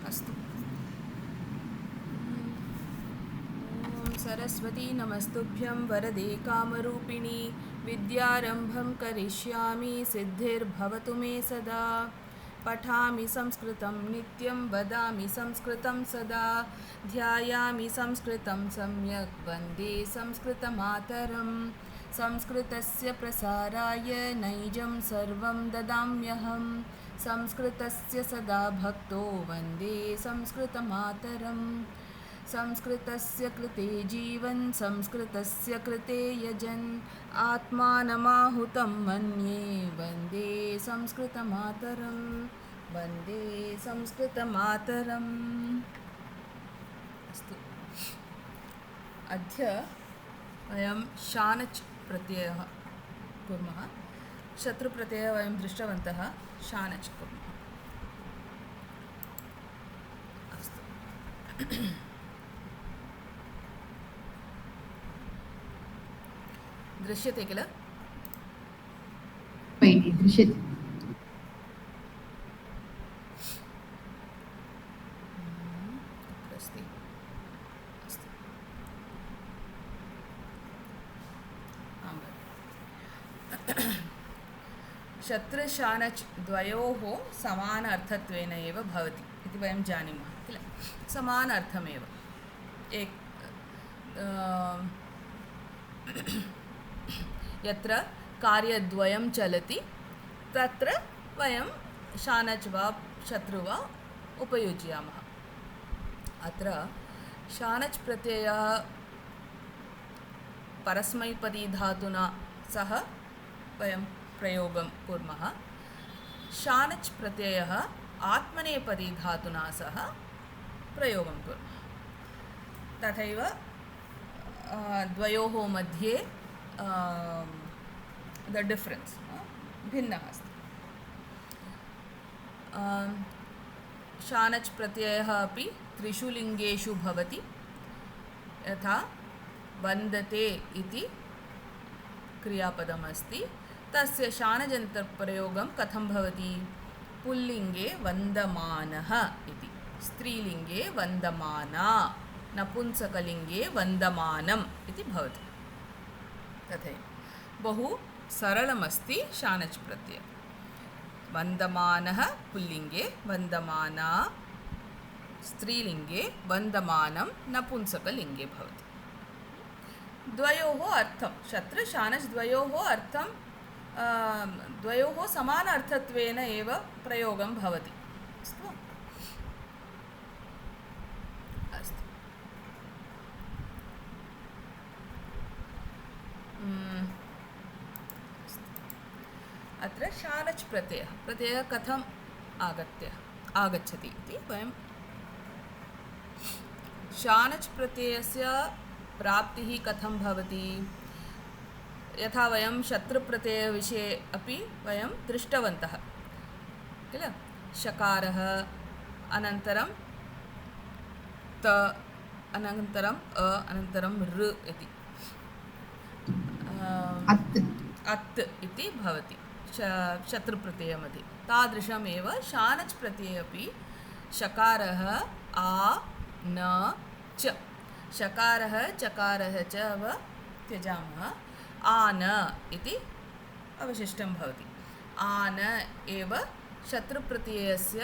अस्तु। ॐ सरस्वती नमस्तुभ्यं वरदे कामरूपिणी विद्यारम्भं करिष्यामि सिद्धिर्भवतु मे सदा। पठामि संस्कृतं नित्यं वदामि संस्कृतं सदा। ध्यायामि संस्कृतं सम्यक् वन्दे संस्कृतमातरं। संस्कृतस्य प्रसाराय नैजं सर्वं ददाम्यहं। संस्कृतस्य सदा भक्तो वन्दे संस्कृतमातरं। संस्कृतस्य कृते जीवन् संस्कृतस्य कृते यजन् आत्मानमाहुतं मन्ये वन्दे संस्कृतमातरं। वन्दे संस्कृतमातरम्। अस्तु। अद्य वयं शानच् प्रत्ययः कुर्मः। शत्रुप्रत्ययः वयं दृष्टवन्तः, शानच् कुर्मः। अस्तु। दृश्यते किल? वैनि दृश्यते। अस्ति। अस्तु। आम्। शत्रुशानच् द्वयोः समान अर्थत्वेन एव भवति इति वयं जानीमः किल? समान अर्थमेव। यत्र कार्यद्वयं चलति तत्र वयं शानच् वा शत्रु वा उपयुज्यामः। अत्र शानच् प्रत्ययः परस्मैपदीधातुना सह वयं प्रयोगं कुर्मः। शानच् प्रत्ययः आत्मनेपदीधातुना सह प्रयोगं कुर्मः। तथैव द्वयोः मध्ये द डिफ़्रेन्स् भिन्नः अस्ति। शानच् प्रत्ययः अपि त्रिषु लिङ्गेषु भवति। यथा वन्दते इति क्रियापदमस्ति, तस्य शानजन्तप्रयोगं कथं भवति? पुल्लिङ्गे वन्दमानः इति, स्त्रीलिङ्गे वन्दमाना, नपुंसकलिङ्गे वन्दमानम् इति भवति। तथैव बहु सरलमस्ति शानच् प्रत्ययः। वन्दमानः पुल्लिङ्गे, वन्दमाना स्त्रीलिङ्गे, वन्दमानं नपुंसकलिङ्गे भवति। द्वयोः अर्थं शत्रुशानच् द्वयोः अर्थं द्वयोः समान अर्थत्वेन एव प्रयोगं भवति। अस्तु। अस्तु। अत्र शानच् प्रत्ययः कथम् आगच्छति इति वयं शानच् प्रत्ययस्य प्राप्तिः कथं भवति? यथा वयं शत्रुप्रत्ययविषये अपि वयं दृष्टवन्तः किल? शकारः, अनन्तरं त, अनन्तरम् अ, अनन्तरं ऋ इति अत् इति भवति शत्रुप्रत्ययमध्ये। तादृशमेव शानच् प्रत्यये अपि शकारः आ न च, शकारः चकारः च त्यजामः, आन इति अवशिष्टं भवति। आन एव शत्रुप्रत्ययस्य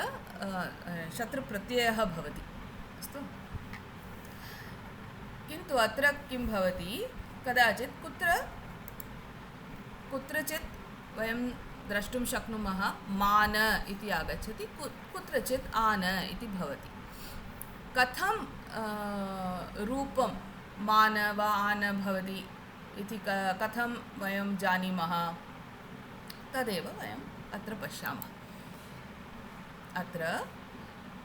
शत्रुप्रत्ययः भवति। अस्तु। किन्तु अत्र किं भवति? कदाचित् कुत्रचित् वयं द्रष्टुं शक्नुमः मान इति आगच्छति, कुत्रचित् आन इति भवति। कथं रूपं मान वा आन भवति इति कथं वयं जानीमः? तदेव वयम् अत्र पश्यामः। अत्र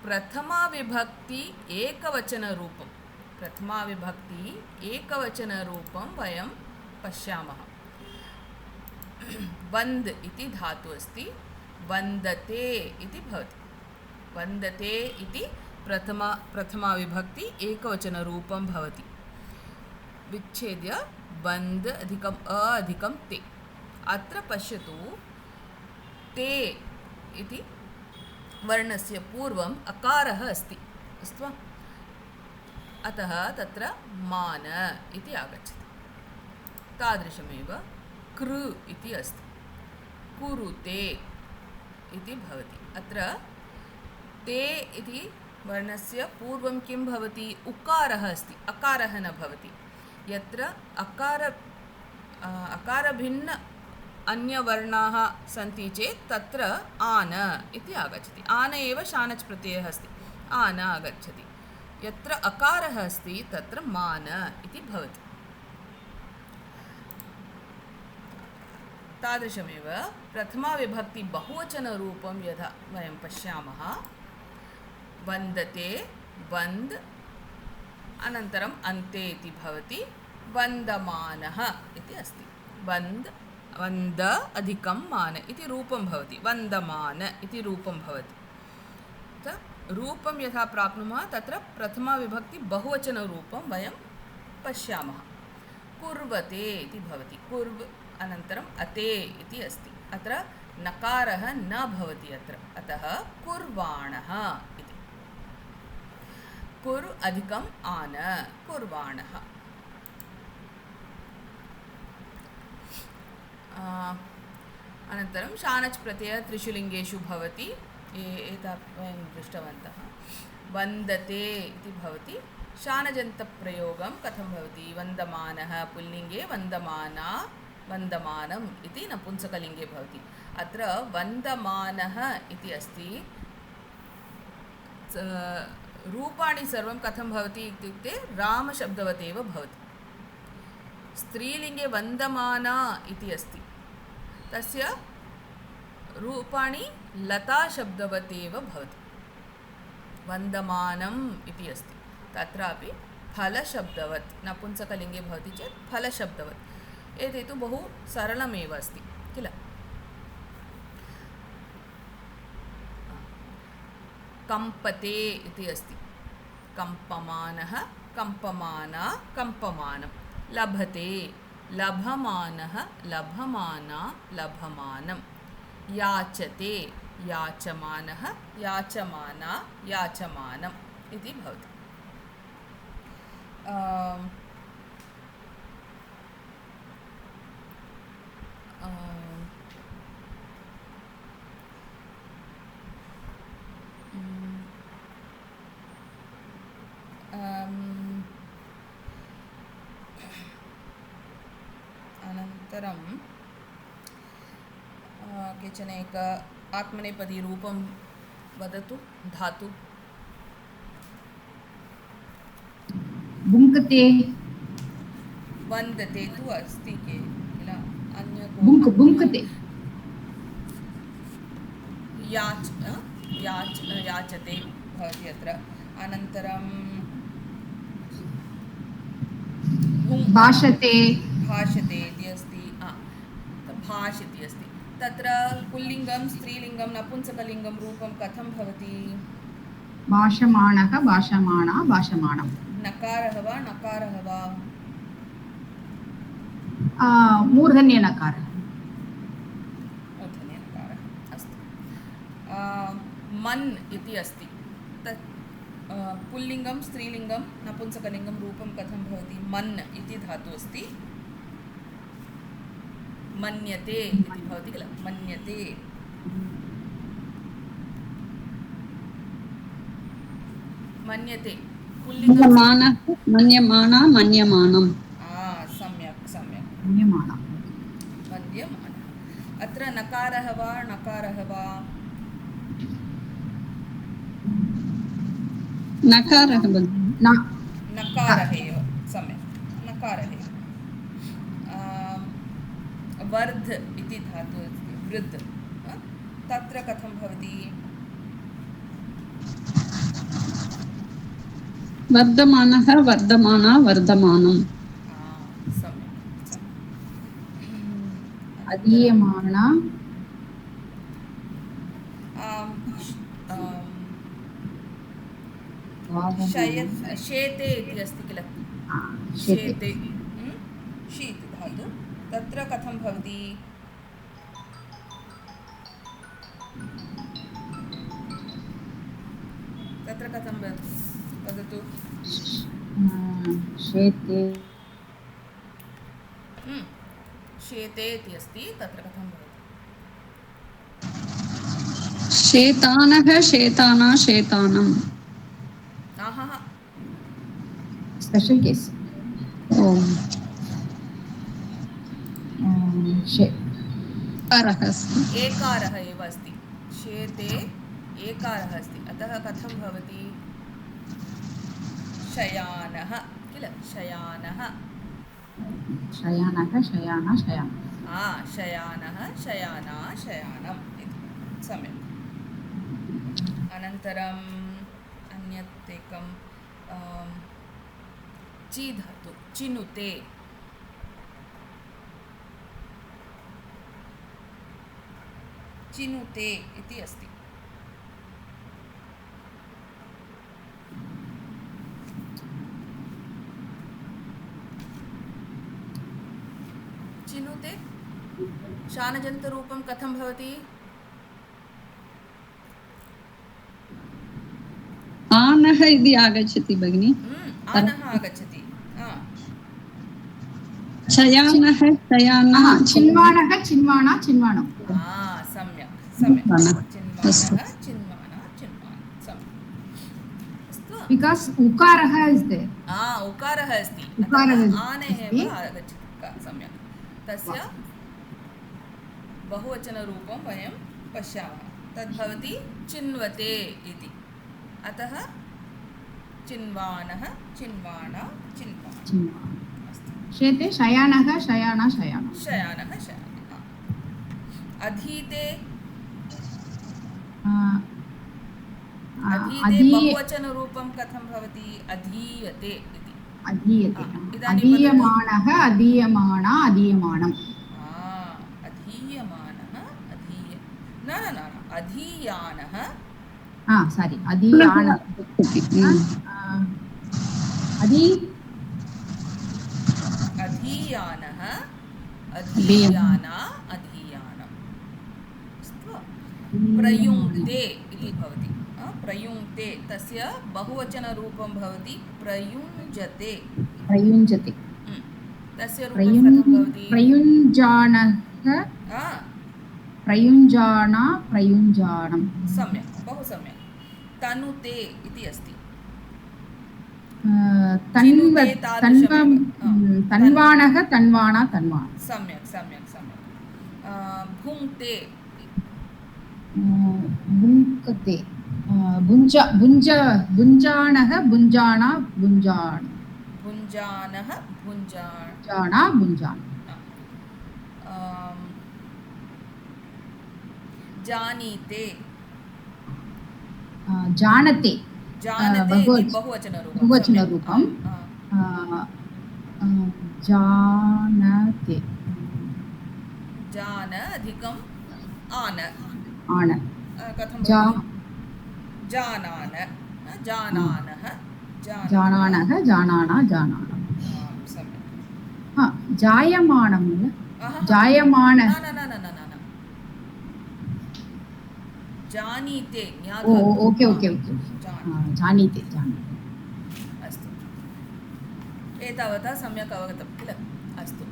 प्रथमाविभक्ति एकवचनरूपं वयं पश्यामः। वन्द् इति धातु अस्ति, वन्दते इति भवति। वन्दते इति प्रथमाविभक्ति एकवचनरूपं भवति। विच्छेद्य वन्द् अधिकम् अ अधिकं ते। अत्र पश्यतु, ते इति वर्णस्य पूर्वम् अकारः अस्ति, अस्तु वा? अतः तत्र मान इति आगच्छति। तादृशमेव कृ इति अस्ति, कुरुते इति भवति। अत्र ते इति वर्णस्य पूर्वं किं भवति? उकारः अस्ति, अकारः न भवति। यत्र अकारभिन्न अन्यवर्णाः सन्ति चेत् तत्र आन इति आगच्छति। आन एव शानच् प्रत्ययः अस्ति, आन आगच्छति। यत्र अकारः अस्ति तत्र मान इति भवति। तादृशमेव प्रथमाविभक्ति बहुवचनरूपं यदा वयं पश्यामः, वन्दते, वन्द् अनन्तरम् अन्ते इति भवति, वन्दमानः इति अस्ति। वन्द्, वन्द अधिकं मान इति रूपं भवति, वन्दमान इति रूपं भवति। रूपं यथा प्राप्नुमः तत्र प्रथमाविभक्ति बहुवचनरूपं वयं पश्यामः। कुर्वते इति भवति, कुर्व् अनन्तरम् अते इति अस्ति। अत्र नकारः न भवति अत्र, अतः कुर्वाणः इति। कुर् अधिकम् आन, कुर्वाणः। अनन्तरं शानच् प्रत्ययः त्रिषु लिङ्गेषु भवति, एतत् वयं दृष्टवन्तः। वन्दते इति भवति, शानजन्तप्रयोगं कथं भवति? वन्दमानः पुल्लिङ्गे, वन्दमाना वन्दमानम् इति नपुंसकलिङ्गे भवति। अत्र वन्दमानः इति अस्ति। रूपाणि सर्वं कथं भवति इत्युक्ते रामशब्दवत् एव भवति। स्त्रीलिङ्गे वन्दमाना इति अस्ति, तस्य रूपाणि लताशब्दवत् एव भवति। वन्दमानम् इति अस्ति, तत्रापि फलशब्दवत्, नपुंसकलिङ्गे भवति चेत् फलशब्दवत्। एते तु बहु सरलमेव अस्ति किल? कम्पते इति अस्ति, कम्पमानः, कम्पमाना, कम्पमानं। लभते, लभमानः, लभमाना, लभमानं। याचते, याचमानः, याचमाना, याचमानम् इति भवति। अनन्तरं केचन एक आत्मनेपदीरूपं वदतु, धातु। बुङ्कते, वन्दते तु अस्ति किल? अन्य बुङ्कते, याचते भवति अत्र। अनन्तरं भाषते, भाषते इति अस्ति, भाष् इति अस्ति। तत्र पुल्लिङ्गं, स्त्रीलिङ्गं, नपुंसकलिङ्गं रूपं कथं भवति? भाषमाणः, भाषमाणा, भाषमाणं। नकारः वा नकारः वा? मूर्धन्यनकारः। मूर्धन्यनकारः, अस्तु। मन् इति अस्ति, तत् पुल्लिङ्गं, स्त्रीलिङ्गं, नपुंसकलिङ्गं रूपं कथं भवति? मन् इति धातु अस्ति, मन्यते इति भवति किल? मन्यते। मन्यते पुल्लिङ्गमानः मन्यमाना मन्यमानम् सम्यक् सम्यक् मन्यमाना मन्यमानः अत्र नकारः वा नकारः वा नकारः नकारः एव सम्यक् नकारः एव वर्ध इति धातु अस्ति वृद्ध तत्र कथं भवति वर्धमानः वर्धमाना वर्धमानम् सम्यक् अधीयमाना शेते इति अस्ति किल शेते शीत् धातु तत्र कथं भवति तत्र कथं वदतु? शेते शेते इति अस्ति, तत्र कथं भवति? शेतानः शेताना शेतानम् आहा, स्पेशल केस ओम शे कारः अस्ति एकारः एव अस्ति। शेते एकारः अस्ति, अतः कथं भवति? शयानः किल, शयानः। शयानः शयाना शयान शयानः शयाना शयानम् इति सम्यक्। अनन्तरम् अन्यत् एकं ची धातु, चिनुते। चिनुते इति अस्ति। चिनुते शानजन्तरूपं कथं भवति? आनः इति आगच्छति भगिनि आनः आगच्छति। शयानः शयाना चिन्वाणः चिन्वाणा चिन्वाणं सम्यक् सम्यक्। अस्तु। चिन्वाणः चिन्वाणा चिन्वाणं सम्यक्। अस्तु। बिकास् उकारः इस् देर् उकारः अस्ति, उकारः अतः अस्ति। आने एव आगच्छति। सम्यक्। तस्य बहुवचनरूपं वयं पश्यामः, तद्भवति चिन्वते इति। अतः चिन्वाणः चिन्वाणा चिन्वाणम्। शेते शयानः शयाना शयाना शयानः शयाना। अधीते अधीते बहुवचनरूपं कथं भवति? अधीयते इति। अधीयते इदानीं अधीयमानः अधीयमाना अधीयमानम् अधीयमानः न न न अधीयानः सारी अधीयान अधीयानः अधीयाना अधीयानम्। प्रयुङ्क्ते इति भवति। प्रयुङ्क्ते तस्य बहुवचनरूपं भवति प्रयुञ्जते। प्रयुञ्जते तस्य रूपं कथं भवति? प्रयुञ्जानः प्रयुञ्जाना प्रयुञ्जानं। सम्यक्, बहु सम्यक्। तनुते इति अस्ति। तन्वाणः तन्वाणा तन्वाण। सम्यक् सम्यक् सम्यक्। भुङ्क्ते भुङ्क्ते भुञ्जानः भुञ्जाना भुञ्जान भुञ्जानः भुञ्जाना भुञ्जान। जानीते जानते जानते इति बहुवचनरूपं। बहुवचनरूपं जानते जान अधिकम् आन आन कथं भवति? जानान जानानः जानानः जानाना जानाना। सम्यक्। जायमानं जायमान न न न न न न जानीते। ओके ओके ओके जानीते जानीते। अस्तु, एतावता सम्यक् अवगतं किल? अस्तु,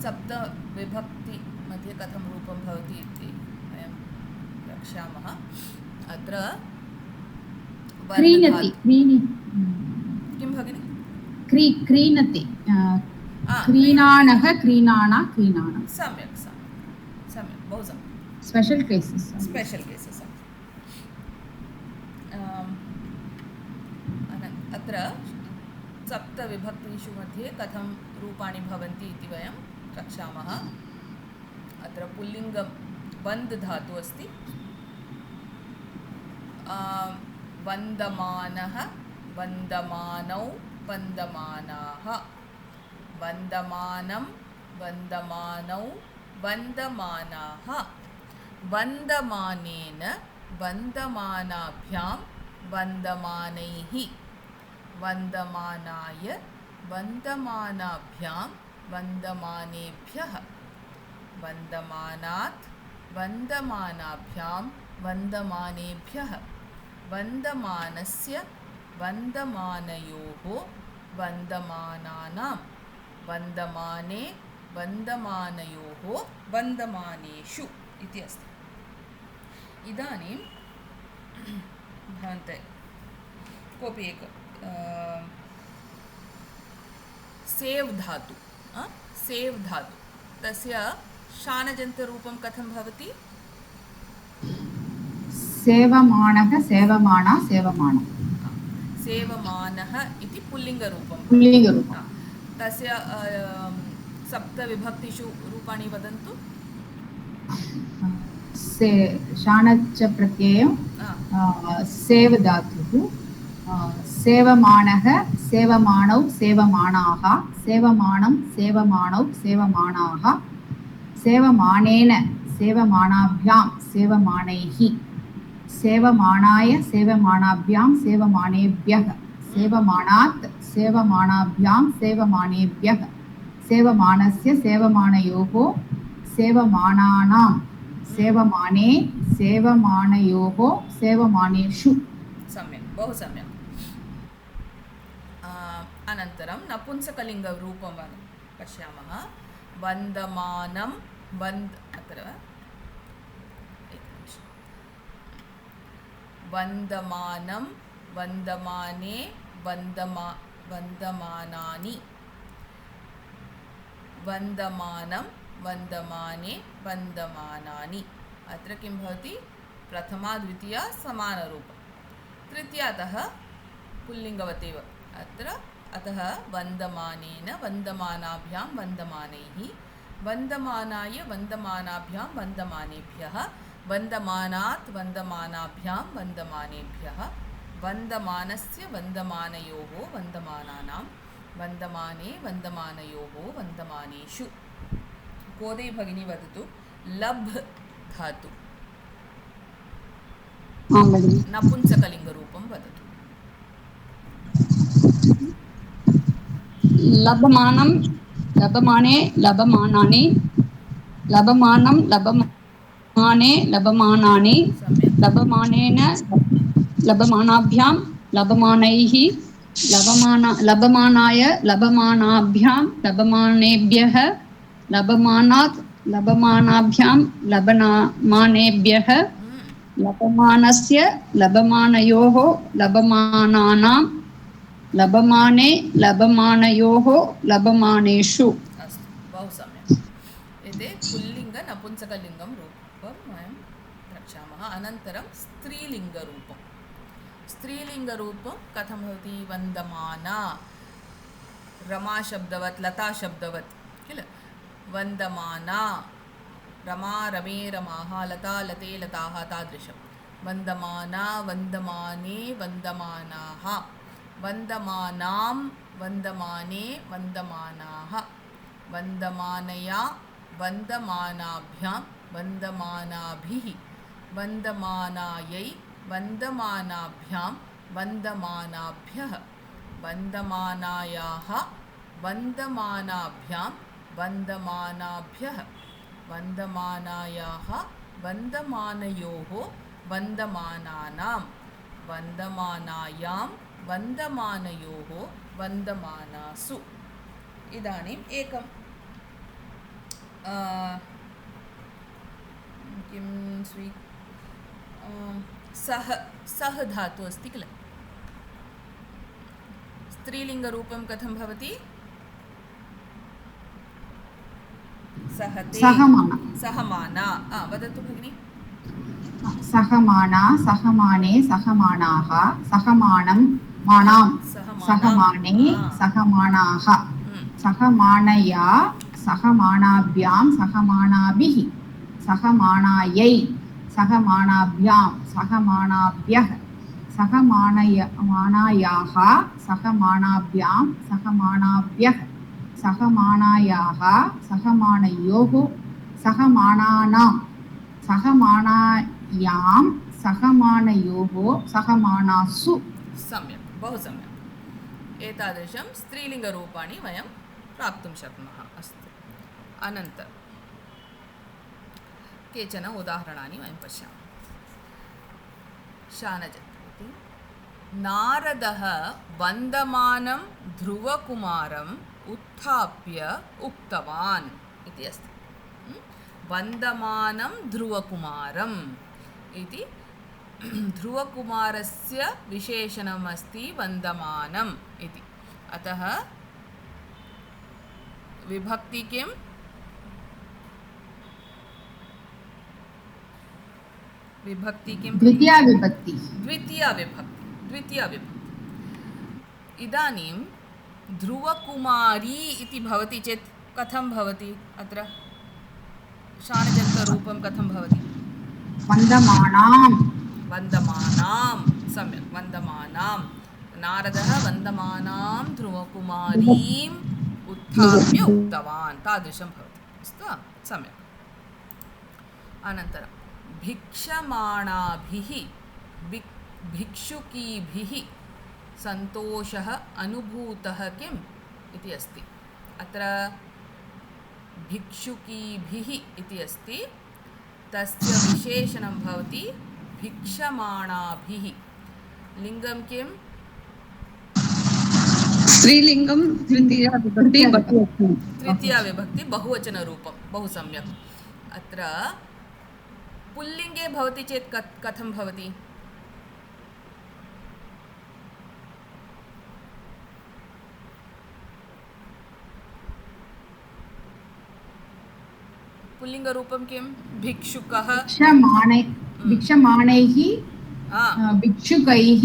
सप्तविभक्तिमध्ये कथं रूपं भवति इति वयं रक्षामः। अत्र क्रीणति किं भगिनि? क्रीणति क्रीणानः क्रीणाना क्रीणानं। सम्यक् सम्यक् सम्यक्, बहु सम्यक्। स्पेशल केसेस् अत्र सप्तविभक्तिषु मध्ये कथं रूपाणि भवन्ति इति वयं रक्षामः। अत्र पुल्लिङ्गं बन्द् धातु अस्ति। वन्दमानः वन्दमानौ वन्दमानाः। वन्दमानं वन्दमानौ वन्दमानाः। वन्दमानेन वन्दमानाभ्यां वन्दमानैः। वन्दमानाय वन्दमानाभ्यां वन्दमानेभ्यः। वन्दमानात् वन्दमानाभ्यां वन्दमानेभ्यः। वन्दमानस्य वन्दमानयोः वन्दमानानां वन्दमाने वन्दमानयोः वन्दमानेषु इति अस्ति। इदानीं भवन्ते कोऽपि एक सेव् धातु सेव् धातु तस्य शानजन्तरूपं कथं भवति? सेवमानः सेवमाना सेवमानः सेवमानः इति पुल्लिङ्गरूपं पुल्लिङ्गरूपं तस्य सप्तविभक्तिषु रूपाणि वदन्तु। शानच् प्रत्ययं सेव धातुः सेवमानः सेवमानौ सेवमानाः सेवमानं सेवमानौ सेवमानाः सेवमानेन सेवमानाभ्यां सेवमानैः सेवमानाय सेवमानाभ्यां सेवमानेभ्यः सेवमानात् सेवमानाभ्यां सेवमानेभ्यः सेवमानस्य सेवमानयोः सेवमानानां सेवमाने सेवमानयोः सेवमानेषु। सम्यक्, बहु सम्यक्। अनन्तरं नपुंसकलिङ्गरूपं पश्यामः। वन्दमानं अत्र वन्दमानं वन्दमाने वन्दमानानि वन्दमानं वन्दमाने वन्दमानानि। अत्र किं भवति? प्रथमा द्वितीया समानरूपं, तृतीयातः पुल्लिङ्गवतेव अत्र। अतः वन्दमानेन वन्दमानाभ्यां वन्दमानैः वन्दमानाय वन्दमानाभ्यां वन्दमानेभ्यः वन्दमानात् वन्दमानाभ्यां वन्दमानेभ्यः वन्दमानस्य वन्दमानयोः वन्दमानानां वन्दमाने वन्दमानयोः वन्दमानेषु। गोदै भगिनी वदतु लभ् धातु नपुंसकलिङ्गरूपं वदतु। लभमानं लभमाने लभमानानि लभमानं लभमाने लभमानानि लभमानेन लभमानाभ्यां लभमानैः लभमानाय लभमानाभ्यां लभमानेभ्यः लभमानात् लभमानाभ्यां लभमानेभ्यः लभमानस्य लभमानयोः लभमानानां लभमाने लभमानयोः लभमानेषु। अस्तु, बहु सम्यक्। एते पुल्लिङ्ग नपुंसकलिङ्गं रूपं वयं द्रक्ष्यामः। अनन्तरं स्त्रीलिङ्गरूपं। स्त्रीलिङ्गरूपं कथं भवति? वन्दमाना रमाशब्दवत् लताशब्दवत् किल? वन्दमाना रमा रमे रमाः लता लते लताः तादृशं। वन्दमाना वन्दमाने वन्दमानाः वन्दमानां वन्दमाने वन्दमानाः वन्दमानया वन्दमानाभ्यां वन्दमानाभिः वन्दमानायै वन्दमानाभ्यां वन्दमानाभ्यः वन्दमानायाः वन्दमानाभ्यां वन्दमानाभ्यः वन्दमानायाः वन्दमानयोः वन्दमानानां वन्दमानायां वन्दमानयोः वन्दमानासु। इदानीम् एकं किं सः धातु अस्ति किल? स्त्रीलिङ्गरूपं कथं भवति? सहते सहमाना। वदतु भगिनि। सहमाना सहमाने सहमानाः सहमानं मानां सहमाने सहमानाः सहमानया सहमानाभ्यां सहमानाभिः सहमानायै सहमानाभ्यां सहमानाभ्यः सहमानायाः सहमानाभ्यां सहमानाभ्यः सहमानायाः सहमानयोः सहमानानां सहमानायां सहमानयोः सहमानासु। सम्यक्, बहु सम्यक्। एतादृशं स्त्रीलिङ्गरूपाणि वयं प्राप्तुं शक्नुमः। अस्तु, अनन्तरं केचन उदाहरणानि वयं पश्यामः। शानजन्तरूपं अस्ति नारदः वन्दमानं ध्रुवकुमारम् उत्थाप्य उक्तवान् इति अस्ति। वन्दमानं ध्रुवकुमारम् इति ध्रुवकुमारस्य विशेषणम् अस्ति वन्दमानम् इति। अतः विभक्ति किं? विभक्ति किं? द्वितीया विभक्ति। द्वितीया विभक्ति। इदानीं ध्रुवकुमारी इति भवति चेत् कथं भवति? अत्र शानजन्तरूपं कथं भवति? वन्दमानां। सम्यक्, वन्दमानां। नारदः वन्दमानां ध्रुवकुमारीम् उत्थाप्य उक्तवान्, तादृशं भवति। अस्तु वा? सम्यक्। अनन्तरं भिक्षमाणाभिः भिक्षुकीभिः सन्तोषः अनुभूतः किम् इति अस्ति। अत्र भिक्षुकीभिः इति अस्ति, तस्य विशेषणं भवति भिक्षमाणाभिः। लिङ्गं किं? स्त्रीलिङ्गं तृतीया विभक्ति बहुवचनं। तृतीया विभक्ति बहुवचनरूपं, बहु सम्यक्। अत्र पुल्लिङ्गे भवति चेत् कथं भवति? पुल्लिङ्गरूपं किं? भिक्षुकः। भिक्षमाणैः भिक्षुकैः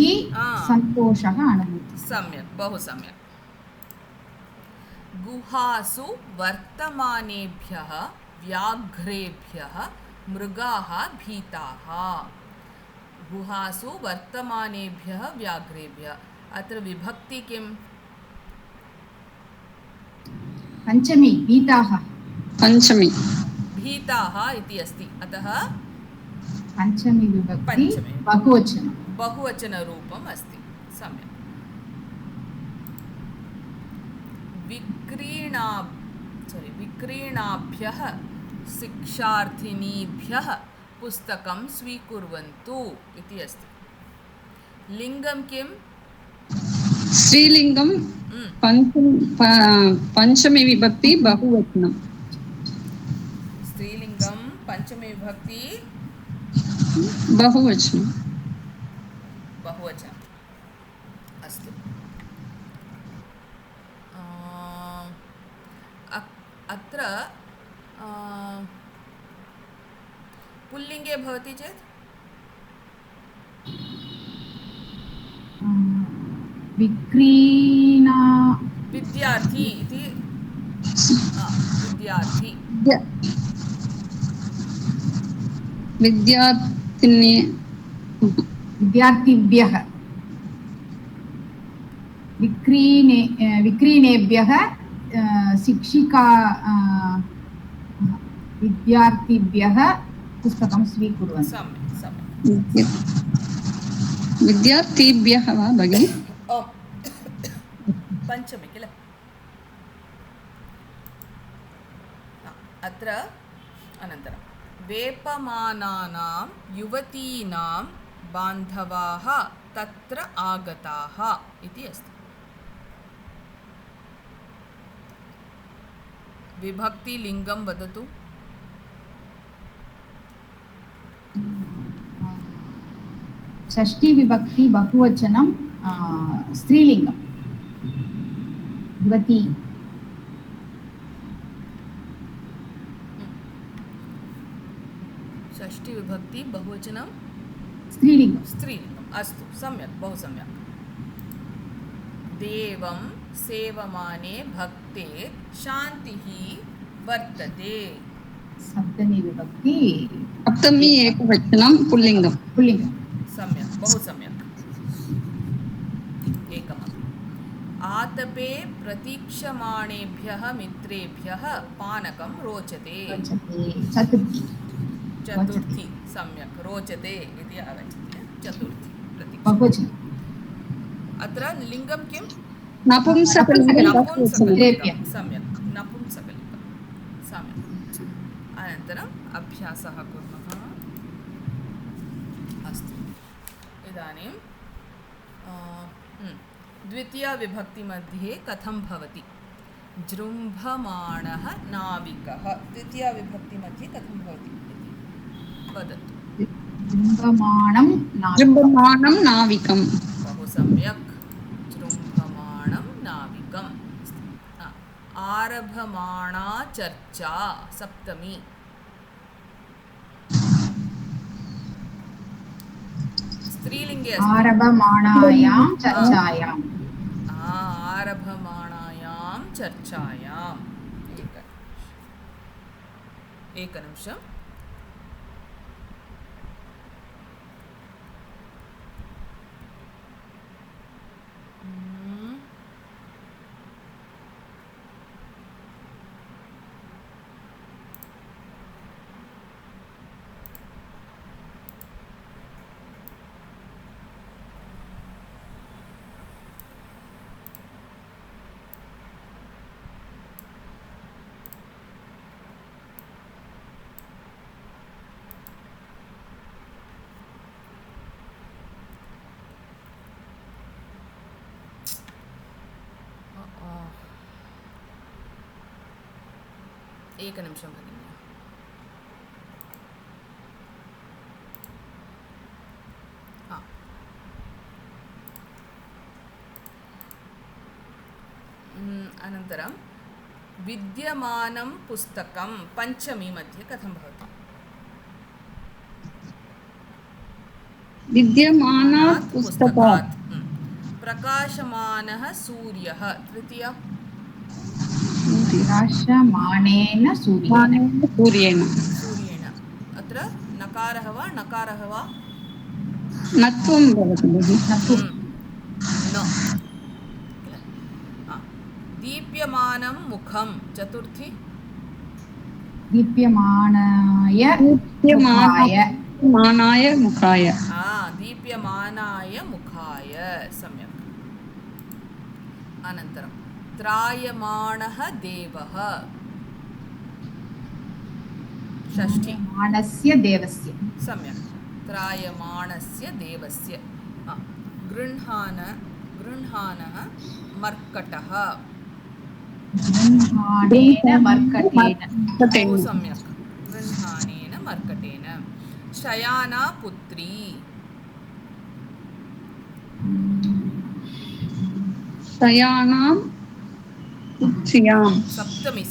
सन्तोषः अनुभूतः। सम्यक्, बहु सम्यक्। गुहासु वर्तमानेभ्यः व्याघ्रेभ्यः मृगाः भीताः। गुहासु वर्तमानेभ्यः व्याघ्रेभ्यः, अत्र विभक्ति किं? पञ्चमी, भीताः। पञ्चमी भीताः इति अस्ति, अतः पञ्चमी विभक्ति बहुवचनं। बहुवचनरूपम् अस्ति। सम्यक्। विक्रीणाभ्यः शिक्षार्थिनीभ्यः पुस्तकं स्वीकुर्वन्तु इति अस्ति। लिङ्गं किं? स्त्रीलिङ्गं पञ्चमी विभक्ति बहुवचनं। स्त्रीलिङ्गं पञ्चमी विभक्ति बहुवचनं। अस्तु। अत्र पुल्लिङ्गे भवति चेत् विक्रीणा विद्यार्थी इति। विद्यार्थी विद्यार्थिभ्यः विक्रीणेभ्यः शिक्षिका विद्यार्थिभ्यः पुस्तकं स्वीकुर्वन्ति। सम्यक्। विद्यार्थिभ्यः वा भगिनि? पञ्चमी किल? अत्र अनन्तरं वेपमानानां युवतीनां बान्धवाः तत्र आगताः इति अस्ति। विभक्ति लिङ्गं वदतु। षष्ठी विभक्ति बहुवचनं स्त्रीलिङ्गं युवती। षष्ठी विभक्ति बहुवचनं स्त्रीलिङ्गम्। अस्तु, सम्यक्, बहु सम्यक्। देवं सेवमाने भक्ते शान्तिः वर्तते। सप्तमी विभक्ति सप्तमी एकवचनं पुल्लिङ्गं। सम्यक्, बहु सम्यक्। एकमपि। आतपे प्रतीक्षमाणेभ्यः मित्रेभ्यः पानकं रोचते। चतुर्थी सम्यक्, रोचते इति आगच्छति। चतुर्थी प्रतीक्षा। अत्र लिङ्गं किं? नपुंसकलिङ्गं। सम्यक्, नपुंसकलिङ्गं। सम्यक्। अनन्तरम् अभ्यासः कुर्मः। अस्तु, इदानीं द्वितीयाविभक्तिमध्ये कथं भवति? जृम्भमाणः नाविकः द्वितीयाविभक्तिमध्ये कथं भवति इति वदतु। जृम्भमाणं जृम्भमाणं नाविकं। बहु सम्यक्। जृम्भमाणं नाविकम्। आरभमाणा चर्चा सप्तमी। स्त्रीलिङ्गे अस्ति। आरभमाणायां चर्चायाम् आरभमाणायां चर्चायाम्। एकनिमिषम्। एकनिमिषं भगिनि। अनन्तरं विद्यमानं पुस्तकं पञ्चमी मध्ये कथं भवति? विद्यमानात् पुस्तकात्। प्रकाशमानः सूर्यः तृतीया। प्रकाशमानेन सूर्येण अत्र नकारः वा नकारः वा? नत्वं भवति भगिनि। न। दीप्यमानं मुखं चतुर्थी। दीप्यमानाय मुखाय। दीप्यमानाय मुखाय सम्यक्। अनन्तरं त्रायमाणः देवः षष्ठी। मानस्य देवस्य सम्यक्। त्रायमाणस्य देवस्य। गृह्णानः मर्कटः। गृह्णानेन मर्कटेन। बहु सम्यक्। गृह्णानेन मर्कटेन। शयाना पुत्री। शयानां पुत्र्यां। सप्तमी।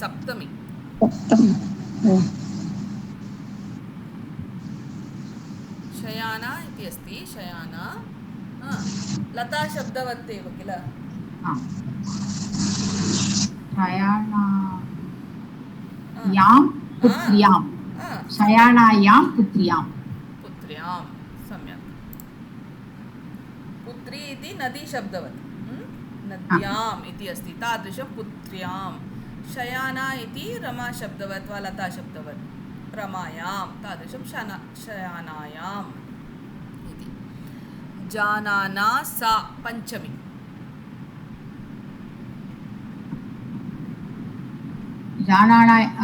शयाना इति अस्ति। शयाना लता शब्दवत् एव किल? शयानायां पुत्र्यां। शयानायां पुत्र्यां सम्यक्। पुत्री इति नदी शब्दवत्। नद्याम् इति अस्ति तादृशं पुत्र्यां। शयाना इति रमा शब्दवत् वा लता शब्दवत् रमायां तादृशं शयानायाम् इति। जानाना सा पञ्चमी। जानानायाः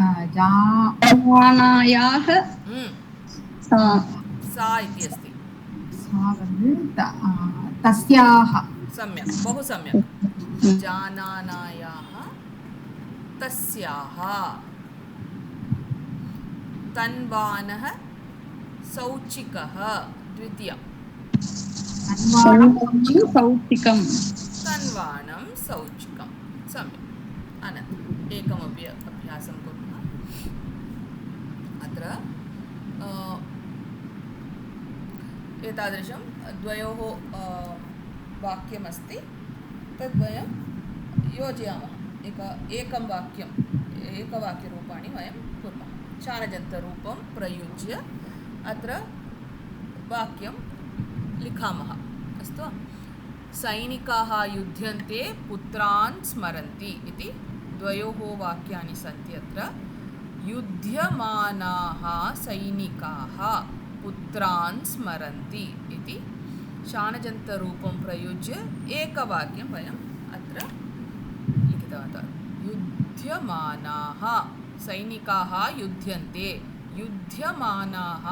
सा इति अस्ति। तस्याः। सम्यक्। बहु सम्यक्। जानानायाः तस्याः। तन्वानः सौचिकः द्वितीया। सौचिकं। तन्वानं सौचिकं सम्यक्। अनन्तरम् एकमपि अभ्यासं कुर्मः। अत्र एतादृशं द्वयोः वाक्यमस्ति। तद्वयं योजयामः। एकं वाक्यम् एकवाक्यरूपाणि वयं कुर्मः। शानजन्तरूपं प्रयुज्य अत्र वाक्यं लिखामः। अस्तु। सैनिकाः युध्यन्ते पुत्रान् स्मरन्ति इति द्वयोः वाक्यानि सन्ति। अत्र युध्यमानाः सैनिकाः पुत्रान् स्मरन्ति इति शानजन्तरूपं प्रयुज्य एकवाक्यं वयम् अत्र लिखितवन्तः। युध्यमानाः सैनिकाः युध्यन्ते। युध्यमानाः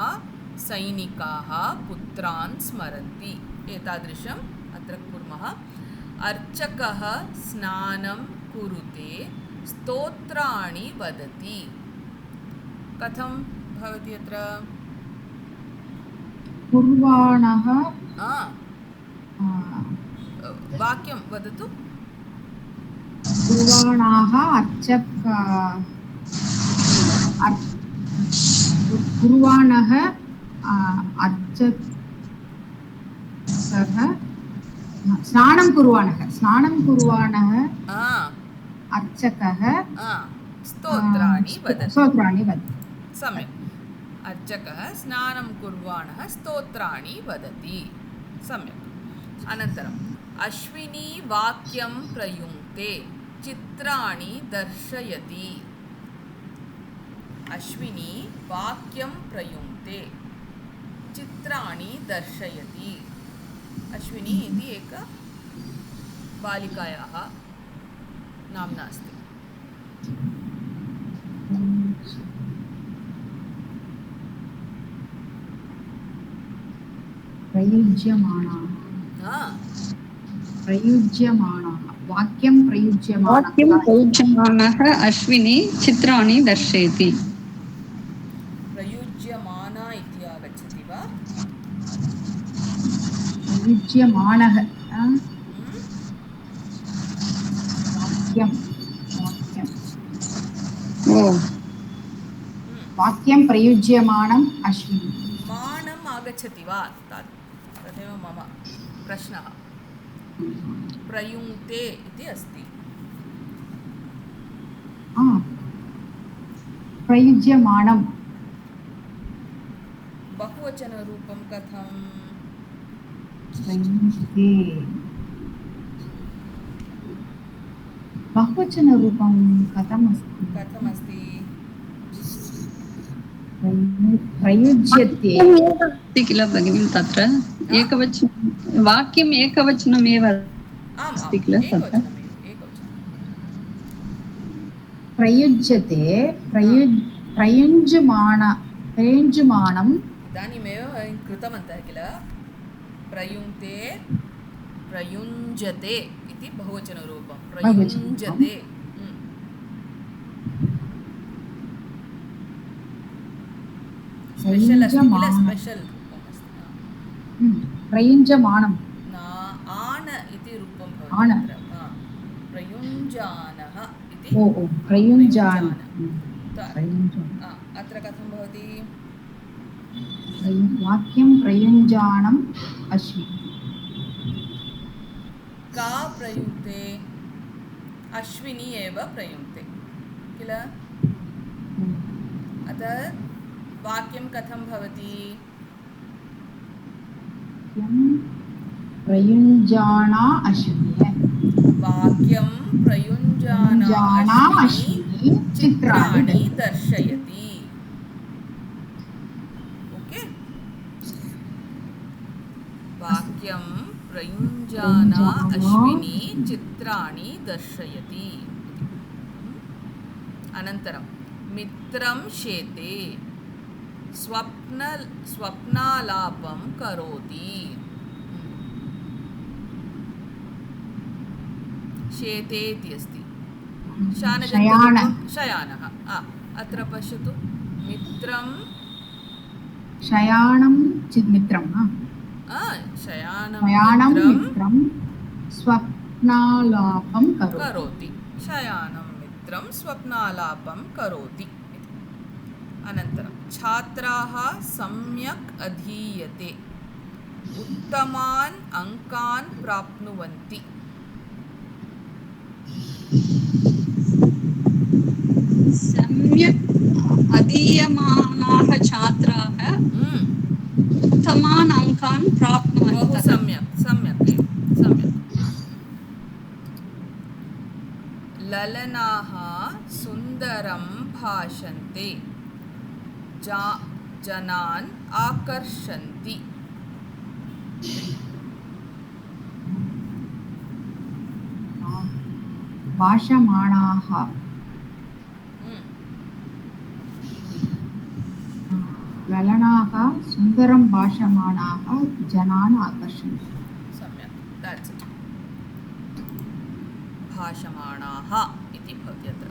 सैनिकाः पुत्रान् स्मरन्ति। एतादृशम् अत्र कुर्मः. अर्चकः स्नानं कुरुते स्तोत्राणि वदति. कथं भवति अत्र? कुर्वाणः वाक्यं वदतु. कुर्वाणाः कुर्वाणः अर्चकः स्नानं कुर्वाणः अर्चकः स्तोत्राणि वदति. सम्यक्. अर्चकः स्नानं कुर्वाणः स्तोत्राणि वदति. सम्यक्. अनन्तरम् अश्विनी वाक्यं प्रयुङ्क्ते चित्राणि दर्शयति. अश्विनी वाक्यं प्रयुङ्क्ते चित्राणि दर्शयति. अश्विनी इति एका बालिकायाः नाम्ना अस्ति. वाक्यं प्रयुज्यमानः अश्विनी चित्राणि दर्शयति. प्रयुज्यमाना इति आगच्छति वा? प्रयुज्यमानः वाक्यं प्रयुज्यमानम् अश्विनी. मानम् आगच्छति वा? तदेव मम प्रश्नः. प्रयुङ्क्ते इति अस्ति. प्रयुज्यमानं बहुवचनरूपं कथं? प्रयुङ्क्ते बहुवचनरूपं कथमस्ति? प्रयुज्यते अस्ति किल भगिनी. तत्र एकवचनं वाक्यम् एकवचनमेव अस्ति किल. तत्र प्रयुज्यते प्रयुञ्जमानम् इदानीमेव वयं कृतवन्तः किल. प्रयुङ्क्ते प्रयुञ्जते इति बहुवचनरूपं. प्रयुञ्जते स्पेशल् अस्ति किल. स्पेशल् रूपम् अस्ति. प्रयुञ्जमानं आन इति रूपं भवति. प्रयुञ्जानः इति. अत्र कथं भवति? वाक्यं प्रयुञ्जानम् अश्विनी. का प्रयुङ्क्ते? अश्विनी एव प्रयुङ्क्ते किल. अतः वाक्यं कथं भवति? प्रयुञ्जाना अश्विनी. वाक्यं प्रयुञ्जाना अश्विनी चित्राणि दर्शयति. ओके. वाक्यं प्रयुञ्जाना अश्विनी चित्राणि दर्शयति. अनन्तरं मित्रं शेते स्वप्नालापं करोति. शेते इति अस्ति. शयानः. अत्र पश्यतु. मित्रं शयानं मित्रं शयानं मित्रं स्वप्नालापं करोति. शयानं मित्रं स्वप्नालापं करोति. अनन्तरं छात्राः सम्यक् अधीयते उत्तमान् अङ्कान् प्राप्नुवन्ति. सम्यक् अधीयमानाः छात्राः उत्तमान् अङ्कान् प्राप्नुवन्तः. बहु सम्यक्. ललनाः सुन्दरं भाषन्ते जनान् आकर्षन्ति. भाषमाणाः ललनाः सुन्दरं भाषमाणाः जनान् आकर्षन्ति. That's it. भाषमाणाः इति भवति अत्र.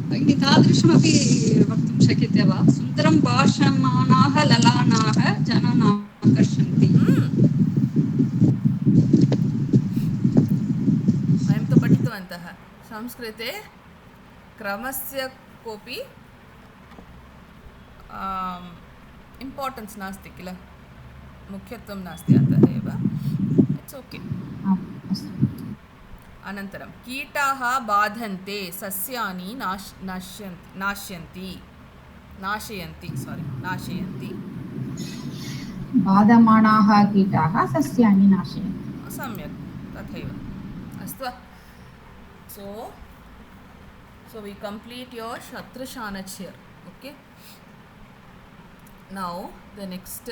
भगिनी तादृशमपि वक्तुं शक्यते वा? सुन्दरं भाषमाणाः ललानाः जनान् आकर्षन्ति. वयं तु पठितवन्तः संस्कृते क्रमस्य कोऽपि इम्पार्टेन्स् नास्ति किल, मुख्यत्वं नास्ति, अतः एव इट्स् ओके. अनन्तरं कीटाः बाधन्ते सस्यानि नाशयन्ति. बाधमानाः कीटाः सस्यानि नाशयन्ति. सम्यक्, तथैव. अस्तु. So we complete your Shatrushanach here. Okay. Now the next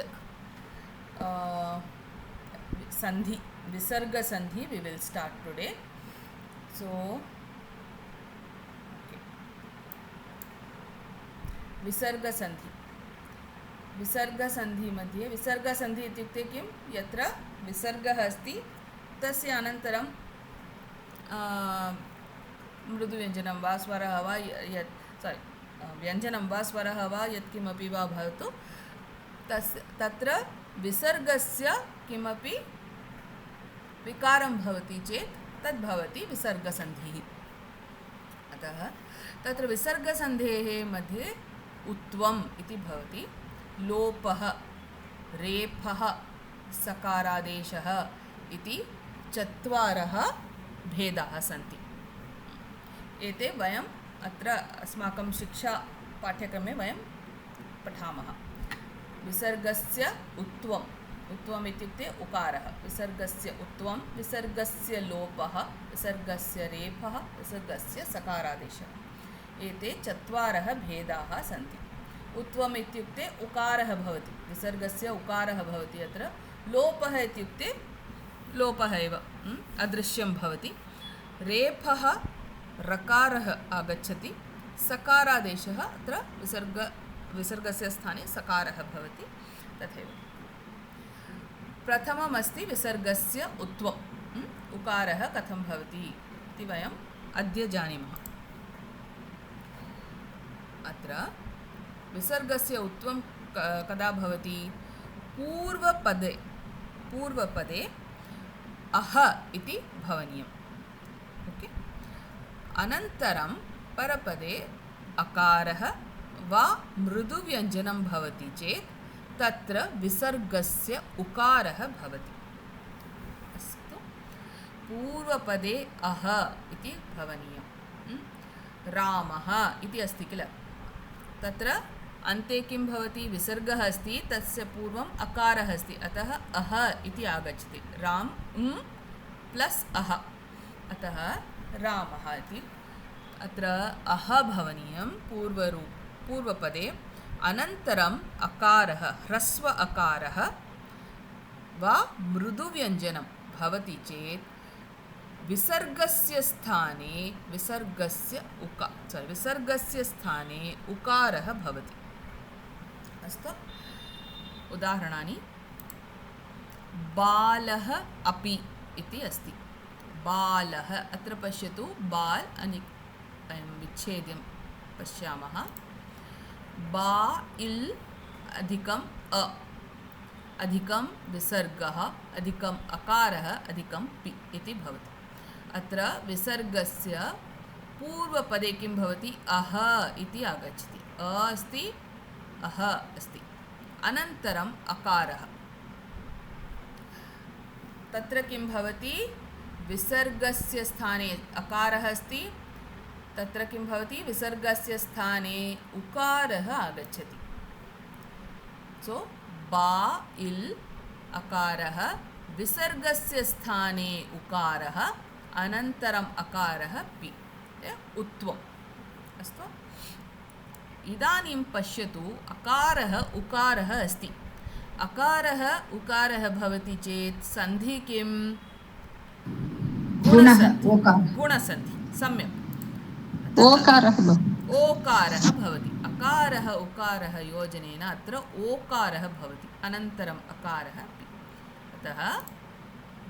Sandhi, Visarga Sandhi we will start today. So okay. Visarga Sandhi मध्ये Visarga Sandhi इत्युक्ते किं? यत्र विसर्गः अस्ति तस्य अनन्तरं मृदुव्यञ्जनं वा स्वरः वा व्यञ्जनं वा स्वरः वा यत्किमपि वा भवतु, तत्र विसर्गस्य किमपि विकारं भवति चेत् तद्भवति विसर्गसन्धिः. अतः तत्र विसर्गसन्धेः मध्ये उत्वम् इति भवति, लोपः, रेफः, सकारादेशः इति 4 भेदाः सन्ति. एते वयम् अत्र अस्माकं शिक्षा पाठ्यक्रमे वयं पठामः. विसर्गस्य उत्वम्, उत्वम् इत्युक्ते उकारः, विसर्गस्य उत्वं, विसर्गस्य लोपः, विसर्गस्य रेफः, विसर्गस्य सकारादेशः. एते 4 भेदाः सन्ति. उत्वम् इत्युक्ते उकारः भवति, विसर्गस्य उकारः भवति. अत्र लोपः इत्युक्ते लोपः एव, अदृश्यं भवति. रेफः रकारः आगच्छति, सकारादेशः अत्र विसर्गस्य स्थाने सकारः भवति. तथैव प्रथमम् अस्ति विसर्गस्य उत्वम्. उकारः कथं भवति इति वयम् अद्य जानीमः. अत्र विसर्गस्य उत्वं कदा भवति? पूर्वपदे अह इति भवनीयम्. ओके. अनन्तरं परपदे अकारः वा मृदुव्यञ्जनं भवति चेत् तत्र विसर्गस्य उकारः भवति. अस्तु. पूर्वपदे अह इति भवनीयं. रामः इति अस्ति किल, तत्र अन्ते किं भवति? विसर्गः अस्ति, तस्य पूर्वम् अकारः अस्ति, अतः अह इति आगच्छति. राम प्लस् अह, अतः रामः इति. अत्र अह भवनीयं पूर्वपदे. अनन्तरम् अकारः, ह्रस्व अकारः वा मृदुव्यञ्जनं भवति चेत् विसर्गस्य स्थाने उकारः भवति. अस्तु. उदाहरणानि. बालः अपि इति अस्ति. बालः, अत्र पश्यतु, बाल् वयं विच्छेद्यं पश्यामः. बा इल् अधिकम् अ, अधिकं विसर्गः, अधिकम् अकारः, अधिकं पि इति भवति. अत्र विसर्गस्य पूर्वपदे किं भवति? अह इति आगच्छति. अ अस्ति, अह अस्ति. अनन्तरम् अकारः, तत्र किं भवति? विसर्गस्य स्थाने अकारः अस्ति, तत्र किं भवति? विसर्गस्य स्थाने उकारः आगच्छति. सो बा इल् अकारः, विसर्गस्य स्थाने उकारः, अनन्तरम् अकारः पि, उत्वम्. अस्तु. इदानीं पश्यतु, अकारः उकारः अस्ति. अकारः उकारः भवति चेत् सन्धि किं? गुणसन्धि. सम्यक्. ओकारः भवति. अकारः उकारः योजनेन अत्र ओकारः भवति, अनन्तरम् अकारः अपि। अतः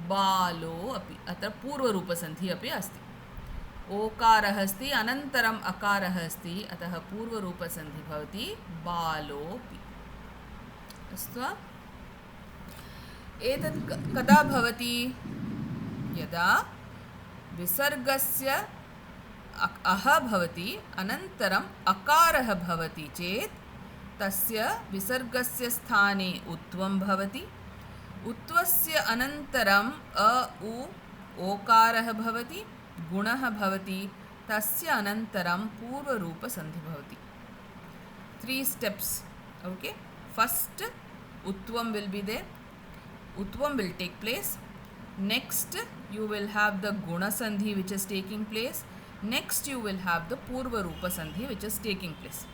बालो अपि अत्र पूर्वरूपसन्धिः अपि अस्ति। ओकारः अस्ति, अनन्तरम् अकारः अस्ति, अतः पूर्वरूपसन्धिः भवति बालोऽपि। अस्तु वा? एतत् कदा भवति? यदा विसर्गस्य अह भवति, अनन्तरम् अकारः भवति चेत् तस्य विसर्गस्य स्थाने उत्वं भवति। उत्वस्य अनन्तरम् अ उ ओकारः भवति, गुणः भवति, तस्य अनन्तरं पूर्वरूपसन्धिः भवति। 3 steps. Okay? First, utvam will be there. Utvam will take place. Next, you will have the guna sandhi which is taking place. Next, you will have the purva rupa sandhi which is taking place.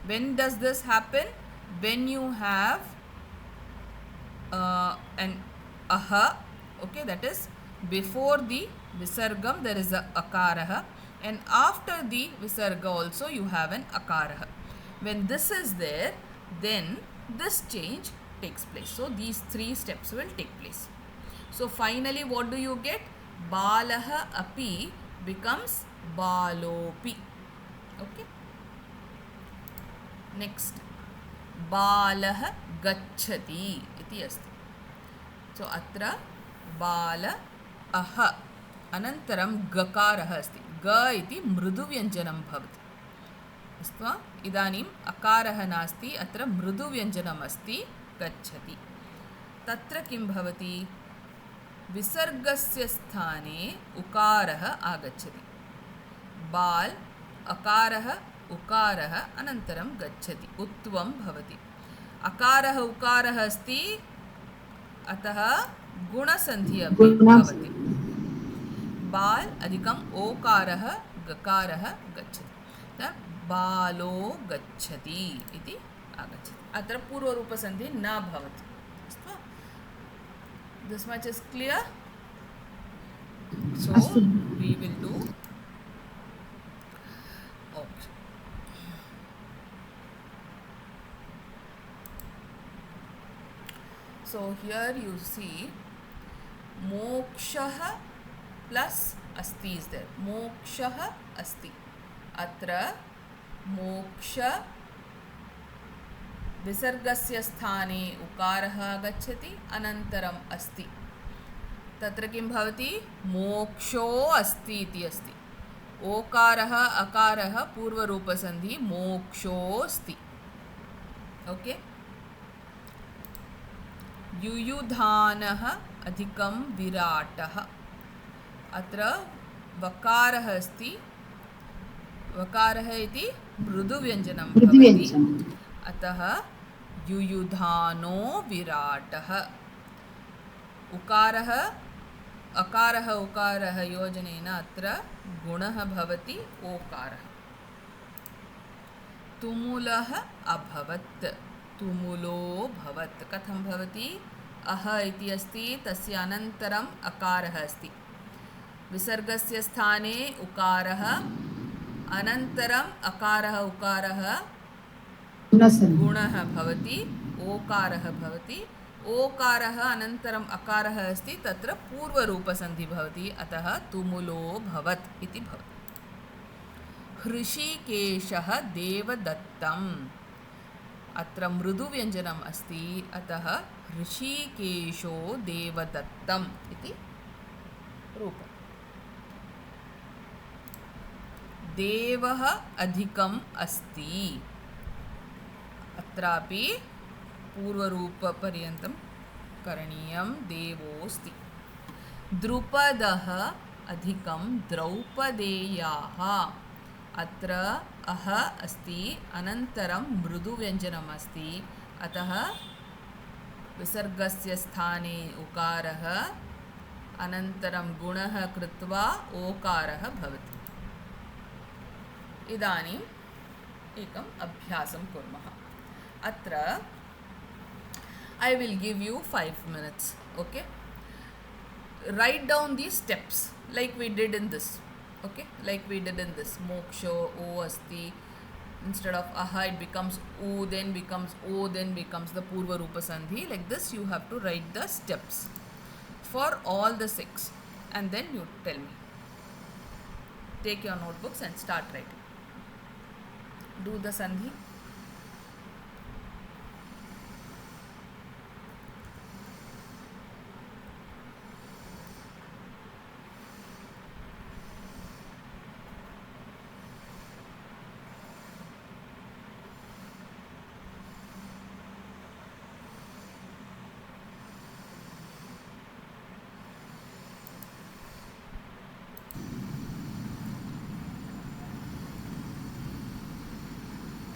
When does this happen? When you have an aha, okay, that is before the visargam there is a akaraha, and after the visarga also you have an akaraha. When this is there, then this change takes place. So these 3 steps will take place. So finally what do you get? Balaha api becomes balopi. Okay. Next, balah gacchati iti asti. So atra bala aha anantaram gakarah asti. Ga iti mriduvyanjanam bhavati. अस्तु वा? इदानीम् अकारः नास्ति, अत्र मृदुव्यञ्जनम् अस्ति, गच्छति। तत्र किं भवति? विसर्गस्य स्थाने उकारः आगच्छति। बाल् अकारः उकारः अनन्तरं गच्छति, उत्वं भवति। अकारः उकारः अस्ति, अतः गुणसन्धिः अपि भवति। बाल् अधिकम् ओकारः गकारः गच्छति। बालो गच्छति इति आगच्छति। अत्र पूर्वरूपसन्धिः न भवति। अस्तु वा? This much is clear. So we will do. Okay. So here you see mokshah plus asti is there. Mokshah asti. Atra मोक्ष विसर्गस्य स्थाने उकारः आगच्छति, अनन्तरम् अस्ति। तत्र किं भवति? मोक्षो अस्ति इति अस्ति। ओकारः अकारः पूर्वरूपसन्धि मोक्षो अस्ति। ओके। युयुधानः अधिकं विराटः। अत्र वकारः अस्ति, वकारः इति मृदुव्यञ्जनं भवति, अतः युयुधानो विराटः। उकारः अकारः उकारः योजनेन अत्र गुणः भवति ओकारः। तुमुलः अभवत्, तुमुलो भवत्। कथं भवति? अह इति अस्ति, तस्य अनन्तरम् अकारः अस्ति। विसर्गस्य स्थाने उकारः, अनन्तरम् अकारः उकारः गुणः भवति, ओकारः भवति। ओकारः अनन्तरम् अकारः अस्ति, तत्र पूर्वरूपसन्धिः भवति, अतः तुमुलो भवत् इति भवति। हृषीकेशः देवदत्तम्। अत्र मृदुव्यञ्जनम् अस्ति, अतः हृषीकेशो देवदत्तम् इति रूपम्। देवः अधिकम् अस्ति। अत्रापि पूर्वरूपपर्यन्तं करणीयं। देवोऽस्ति। द्रुपदः अधिकं द्रौपदेयाः। अत्र अह अस्ति, अनन्तरं मृदुव्यञ्जनम् अस्ति, अतः विसर्गस्य स्थाने उकारः, अनन्तरं गुणः कृत्वा ओकारः भवति। इदानीम् एकम् अभ्यासं कुर्मः। अत्र I will give you 5 minutes. Okay, write down these steps like we did in this. Okay, like we did in this. Moksho o asti, Instead of aha, it becomes u, then becomes o, then becomes the Purva Rupa Sandhi. Like this, you have to write the steps for all the 6. And then you tell me. Take your notebooks and start writing. Do the Sandhi.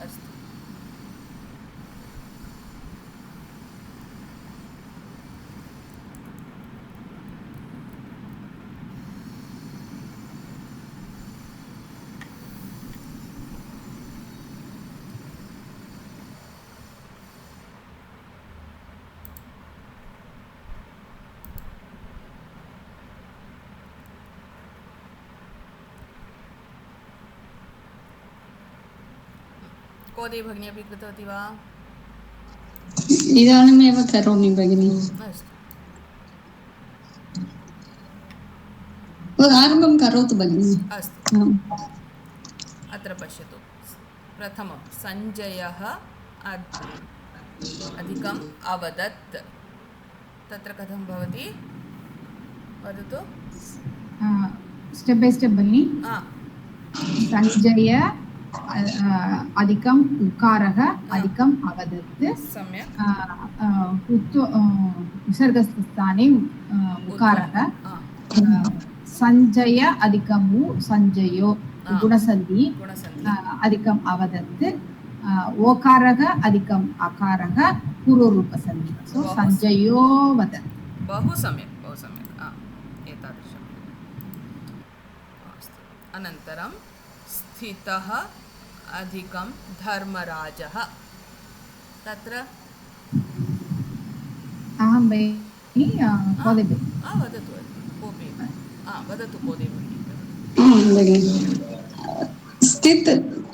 अस्तु. कोदे भगिनी अपि कृतवती वा? इदानीमेव करोमि भगिनि. अस्तु. आरम्भं करोतु भगिनि. अस्तु. अत्र पश्यतु. प्रथमं सञ्जयः अधिकम् अवदत्. तत्र कथं भवति वदतु. स्टेप् बै स्टेप् भगिनि. सञ्जय अधिकम् उकारः अधिकम् अवदत्. सम्यक्. विसर्गस्थाने उकारः. सञ्जय अधिकम् उ सञ्जयो गुणसन्धि अधिकम् अवदत्. ओकारः अधिकम् अकारः पूर्वरूपसन्धि. सो सञ्जयो वदत्. बहु सम्यक्, बहु सम्यक्. एतादृशम्. अस्तु. अनन्तरं स्थितः अधिकं धर्मराजः. तत्र अहं भगिनि वदतु. वदतु कोऽपि वदतु कोऽपि भगिनि. स्थित्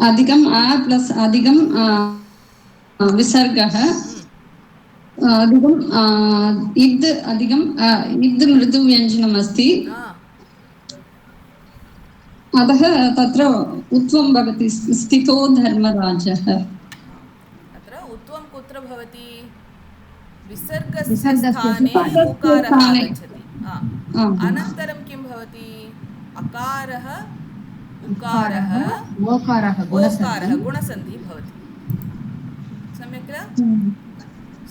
अधिकम् आ प्लस् अधिकं विसर्गः अधिकं इद् अधिकं इद् मृदुव्यञ्जनम् अस्ति. अतः तत्र उत्वं भवति. स्थितो धर्मराजः. अत्र उत्वं कुत्र भवति? विसर्गस्य स्थाने उकारः आगच्छति. अनन्तरं किं भवति? अकारः उकारः ओकारः गुणसन्धिः भवति. सम्यक् किल?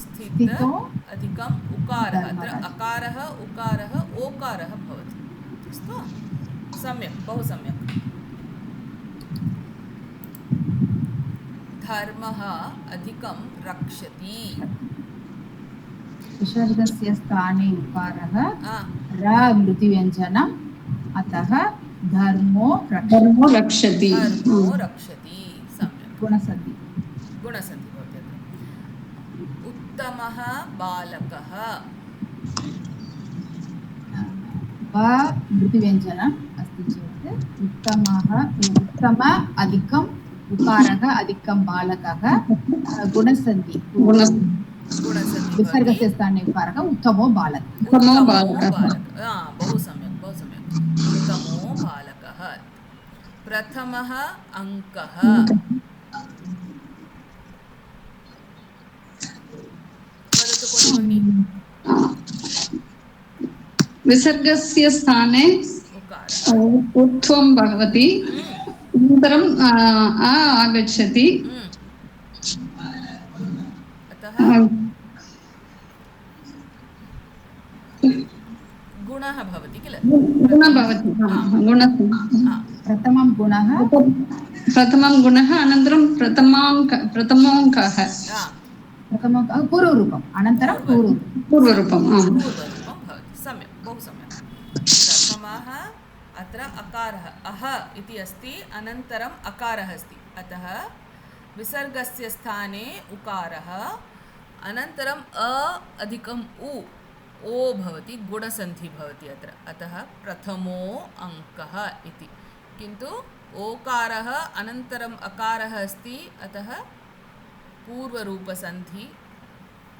स्थितो अधिकम् उकारः. अत्र अकारः उकारः ओकारः भवति. अस्तु. सम्यक्, बहु सम्यक्. धर्मः अधिकं रक्षति. विसर्गस्य स्थाने उकारः र मृदुव्यञ्जनम्. अतः धर्मो रक्षति. सम्यक्. गुणसन्धि भवति. उत्तमः बालकः. मृदुव्यञ्जनम् अस्ति चेत् उत्तम अधिकम् उकारः अधिकं बालकः गुणसन्धि. विसर्गस्य स्थाने उकारः उत्तमो बालकः. बहु सम्यक्, बहु सम्यक्. उत्तमो बालकः. प्रथमः अङ्कः. वदतु कोऽपि. विसर्गस्य स्थाने उत्वं भवति. अनन्तरं आगच्छति. अतः गुणः भवति किल? प्रथमं गुणः अनन्तरं प्रथमोऽङ्कः पूर्वरूपम् अनन्तरं पूर्वरूपं भवति. सम्यक्, बहु सम्यक्. प्रथमः अत्र अकारः अह इति अस्ति. अनन्तरम् अकारः अस्ति. अतः विसर्गस्य स्थाने उकारः. अनन्तरम् अधिकम् उ ओ भवति. गुणसन्धिः भवति अत्र. अतः प्रथमो अङ्कः इति. किन्तु ओकारः अनन्तरम् अकारः अस्ति, अतः पूर्वरूपसन्धि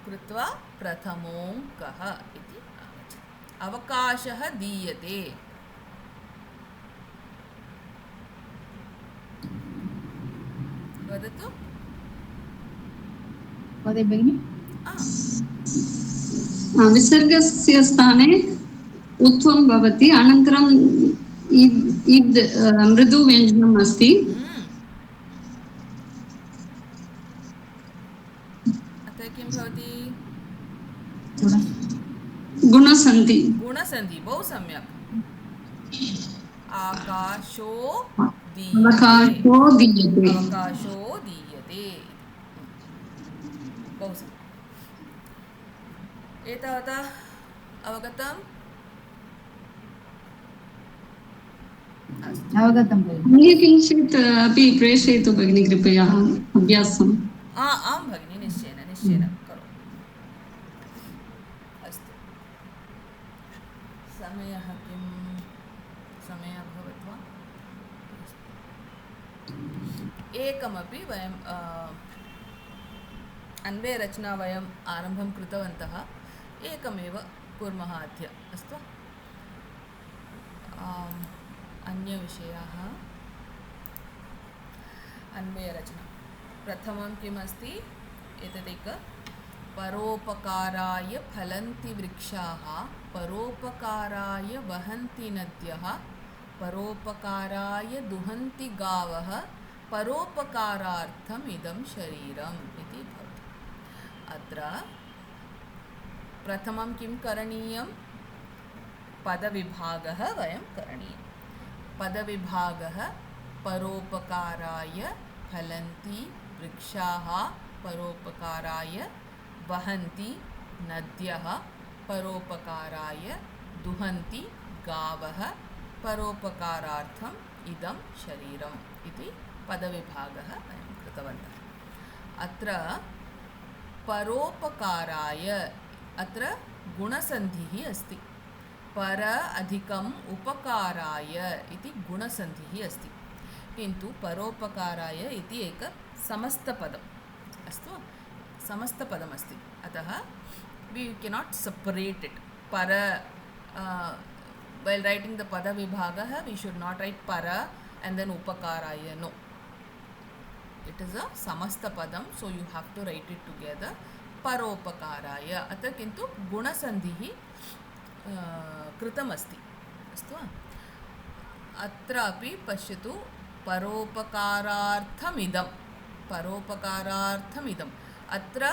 कृत्वा प्रथमोऽङ्कः इति आगच्छति। अवकाशः दीयते। वदतु। वदति भगिनि। विसर्गस्य स्थाने उत्वं भवति, अनन्तरं इद् मृदुव्यञ्जनम् अस्ति। अतः किं भवति? गुणसन्धि। गुणसन्धि, बहु सम्यक्। आकाशो अवकाशो दीयते। अवकाशो दीयते, बहु सम्यक्। एतावता अवगतम्? अवगतं भगिनि। अन्य किञ्चित् अपि प्रेषयतु भगिनि कृपया, अभ्यासम्। आं भगिनि, निश्चयेन निश्चयेन करोमि। अस्तु, समयः किं? समयः अभवत् वा? एकमपि वयं अन्वयरचना वयम् आरम्भं कृतवन्तः, एकमेव कुर्मः अद्य, अस्तु? अन्यविषयाः। अन्वयरचना प्रथमं किम् अस्ति? एतदेक परोपकाराय फलन्ति वृक्षाः, परोपकाराय वहन्ति नद्यः, परोपकाराय दुहन्ति गावः, परोपकारार्थम् इदं शरीरम् इति भवति। अत्र प्रथमं किं करणीयं? पदविभागः वयं करणीयं। पदविभागः परोपकाराय फलन्ति वृक्षाः, परोपकाराय वहन्ति नद्यः, परोपकाराय दुहन्ति गावः, परोपकारार्थम् इदं शरीरम् इति पदविभागः वयं कृतवन्तः। अत्र परोपकाराय अत्र गुणसन्धिः अस्ति। पर अधिकम् उपकाराय इति गुणसन्धिः अस्ति, किन्तु परोपकाराय इति एक समस्तपदम्, अस्तु? समस्तपदमस्ति, अतः we cannot separate it. Para while writing the pada vibhagah, we should not write para and then upakaraya. No, it is a samasta padam, so you have to write it together. Paropakaraya. अतः किन्तु गुणसन्धिः कृतमस्ति, अस्तु वा? अत्रापि पश्यतु, परोपकारार्थमिदं, परोपकारार्थमिदम्। अत्र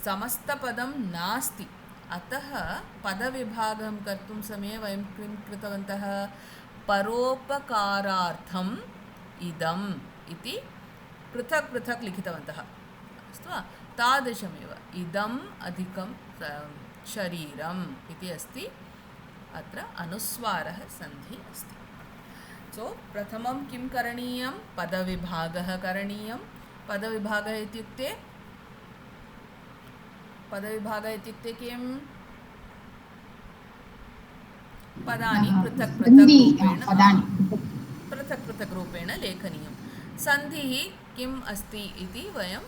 समस्तपदं नास्ति, अतः पदविभागं कर्तुं समये वयं किं कृतवन्तः? परोपकारार्थम् इदम् इति पृथक् पृथक् लिखितवन्तः, अस्तु वा? तादृशमेव इदम् अधिकं शरीरम् इति अस्ति, अत्र अनुस्वारः सन्धिः अस्ति। सो प्रथमं किं करणीयं? पदविभागः करणीयं। पदविभागः इत्युक्ते किं? पदानि पृथक् पृथक् रूपेण लेखनीयं। सन्धिः किम् अस्ति इति वयं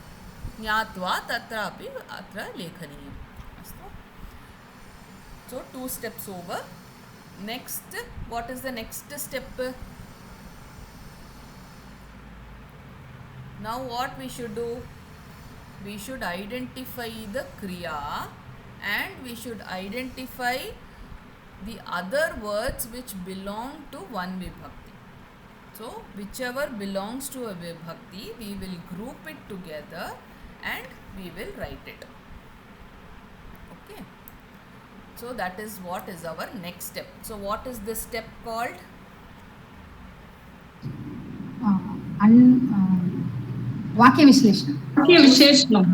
ज्ञात्वा तत्रापि अत्र लेखनीयम्, अस्तु? So 2 steps over. Next, what is the next step? Now what we should do? We should identify the kriya and we should identify the other words which belong to one vibhakti. So whichever belongs to a vibhakti, we will group it together and we will write it. Okay. So that is what is our next step. So what is this step called? वाक्यविश्लेषणं।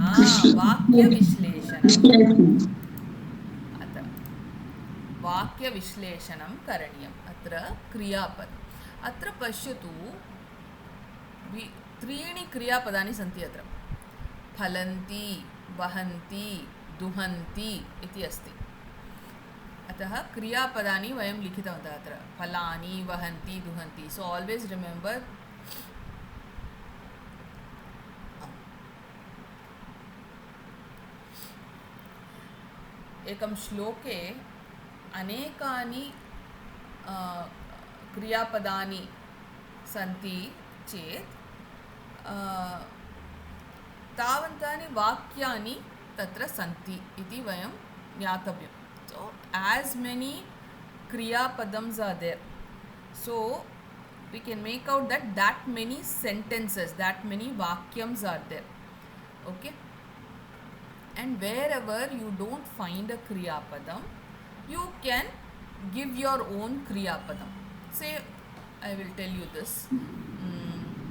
वाक्यविश्लेषणं करणीयम्। अत्र क्रियापद, अत्र पश्यतु, त्रीणि क्रियापदानि सन्ति अत्र। फलन्ति, वहन्ति, दुहन्ति इति अस्ति। अतः क्रियापदानि वयं लिखितवन्तः अत्र, फलानि, वहन्ति, दुहन्ति. सो ऑलवेज रिमेम्बर एकं श्लोके अनेकानि क्रियापदानि सन्ति चेत् तावन्तानि वाक्यानि तत्र सन्ति इति वयं ज्ञातव्यं. So as many kriyapadams are there, so we can make out that many sentences, that many vakyams are there. Okay, and wherever you don't find a kriyapadam, you can give your own kriyapadam. Say, I will tell you this.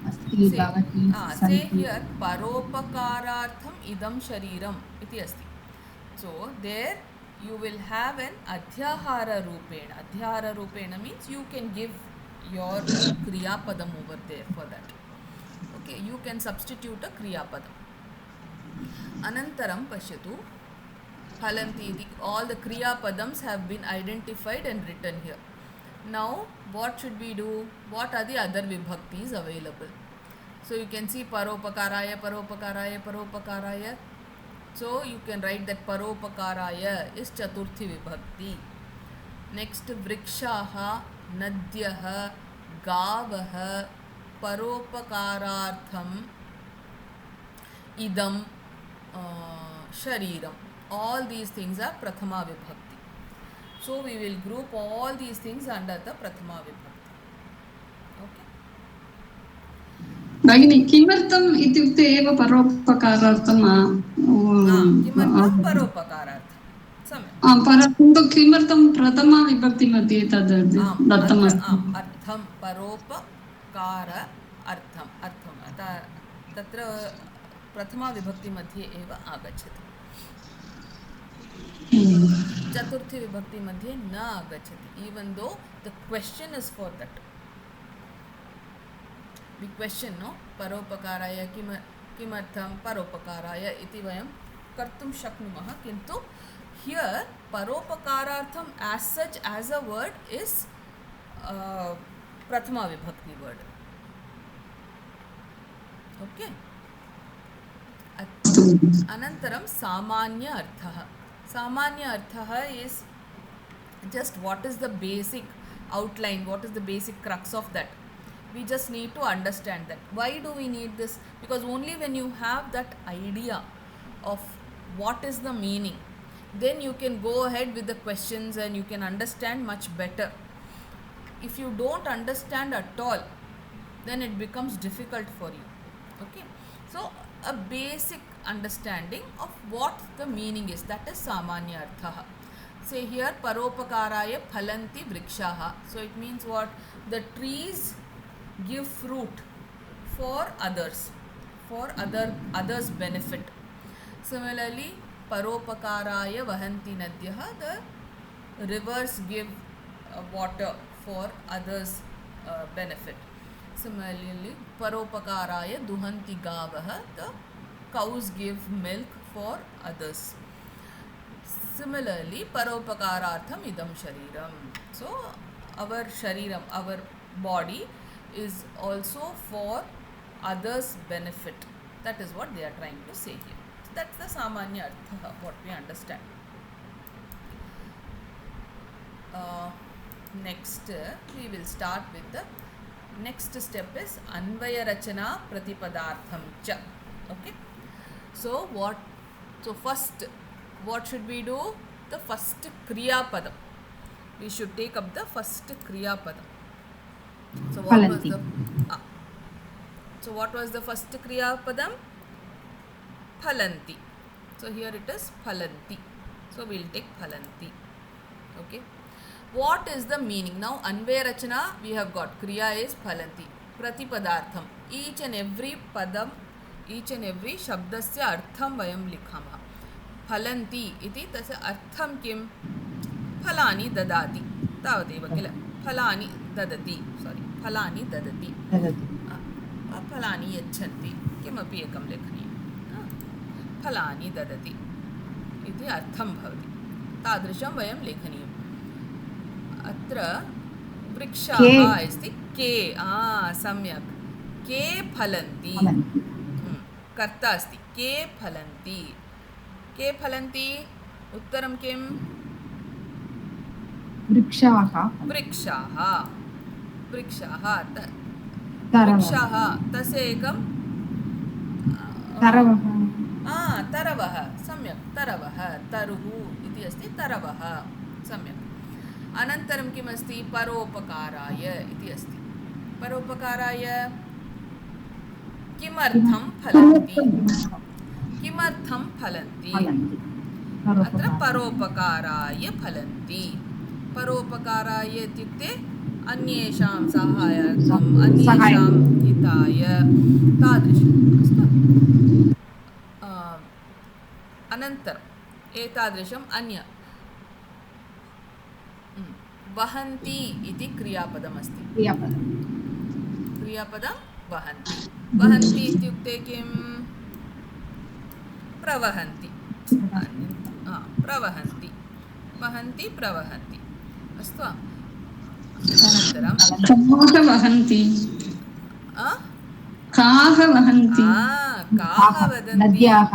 अस्ति भवति Say सन्ति. here paropakaraartham idam shariram iti asti. So there you will have an adhyahara rupena. Adhyahara rupena means you can give your kriya padam over there for that. Okay, you can substitute a kriya padam. Anantaram pashyatu phalanti iti. All the kriya padams have been identified and written here. Now what should we do? What are the other vibhaktis available? So you can see paropakaraya, paropakaraya, paropakaraya. So you can write that paropakaraya is chaturthi vibhakti. Next vrikshaha, nadyaha, gavaha, paropakarartham, idam, shariram. All these things are prathama vibhakti. So we will group all these things under the prathama vibhakti. Okay. भगिनी किमर्थम् इत्युक्ते एव परोपकारार्थम् किमर्थं परोपकारार्थं सम्यक्. परन्तु किमर्थं प्रथमा विभक्तिमध्ये तद् दत्तमस्ति? अर्थं परोपकार अर्थम् तत्र प्रथमा विभक्तिमध्ये एव आगच्छति. चतुर्थी विभक्तिमध्ये न आगच्छति. Even though the question is for that. We question, no, परोपकाराय किमर्थं परोपकाराय इति वयं कर्तुं शक्नुमः. किन्तु here परोपकारार्थं as such as a word is prathama vibhakti word. Okay. Anantaram samanya arthah. Samanya arthah is just what is the basic outline, what is the basic crux of that. We just need to understand that. Why do we need this? Because only when you have that idea of what is the meaning, then you can go ahead with the questions and you can understand much better. If you don't understand at all, then it becomes difficult for you. Okay, so a basic understanding of what the meaning is, that is samanya artha. Say here paropakaraya phalanti vrikshaha. So it means what? The trees give fruit for others, for others benefit. Similarly, paropakaraya vahanti nadyah, the rivers give water for others benefit. Similarly, paropakaraya duhanti gavah, the cows give milk for others. Similarly, paropakarartham idam shariram. So our shariram, our body is also for others benefit. That is what they are trying to say here. So that's the samanya artha, what we understand. Next we will start with the next step is anvaya rachana pratipadartham cha. Okay, so first what should we do? The first kriya padam. We should take up the first kriya padam. So what was the first kriya padam? Phalanti. So here it is phalanti. So we will take phalanti. Okay. What is the meaning? Now anvaya rachana we have got. Kriya is phalanti. Pratipadartham. Each and every padam, each and every shabdasya artham vayam likhamah. Phalanti iti tasya artham kim? Phalani dadati. Tavateva kila. Phalani dadati. Sorry. Phalani dadati. Phalani yachanti. Kimapi ekam lekhaniyam. Phalani dadati. Iti artham bhavati. Tadrisham vayam lekhaniyam. Atra vrikshaha अस्ति के. सम्यक्. के फलन्ति. कर्ता अस्ति. के फलन्ति. के फलन्ति उत्तरं किं? वृक्षाः वृक्षाः वृक्षाः तरवः वृक्षाः तस्य एकं तरवः तरवः सम्यक् तरवः तरुः इति अस्ति तरवः सम्यक् अनन्तरं किम् अस्ति परोपकाराय इति अस्ति परोपकाराय किमर्थं फलन्ति किमर्थं फलन्ति अत्र परोपकाराय फलन्ति परोपकाराय इत्युक्ते अन्येषां साहाय्यार्थम् अन्येषां हिताय तादृशम् अस्तु अनन्तरम् एतादृशम् अन्य वहन्ति इति क्रियापदमस्ति क्रियापदं वहन्ति वहन्ति इत्युक्ते किं प्रवहन्ति प्रवहन्ति वहन्ति प्रवहन्ति अस्तु अनन्तरं काः वहन्ति काः वहन्ति काः वदन्ति नद्याः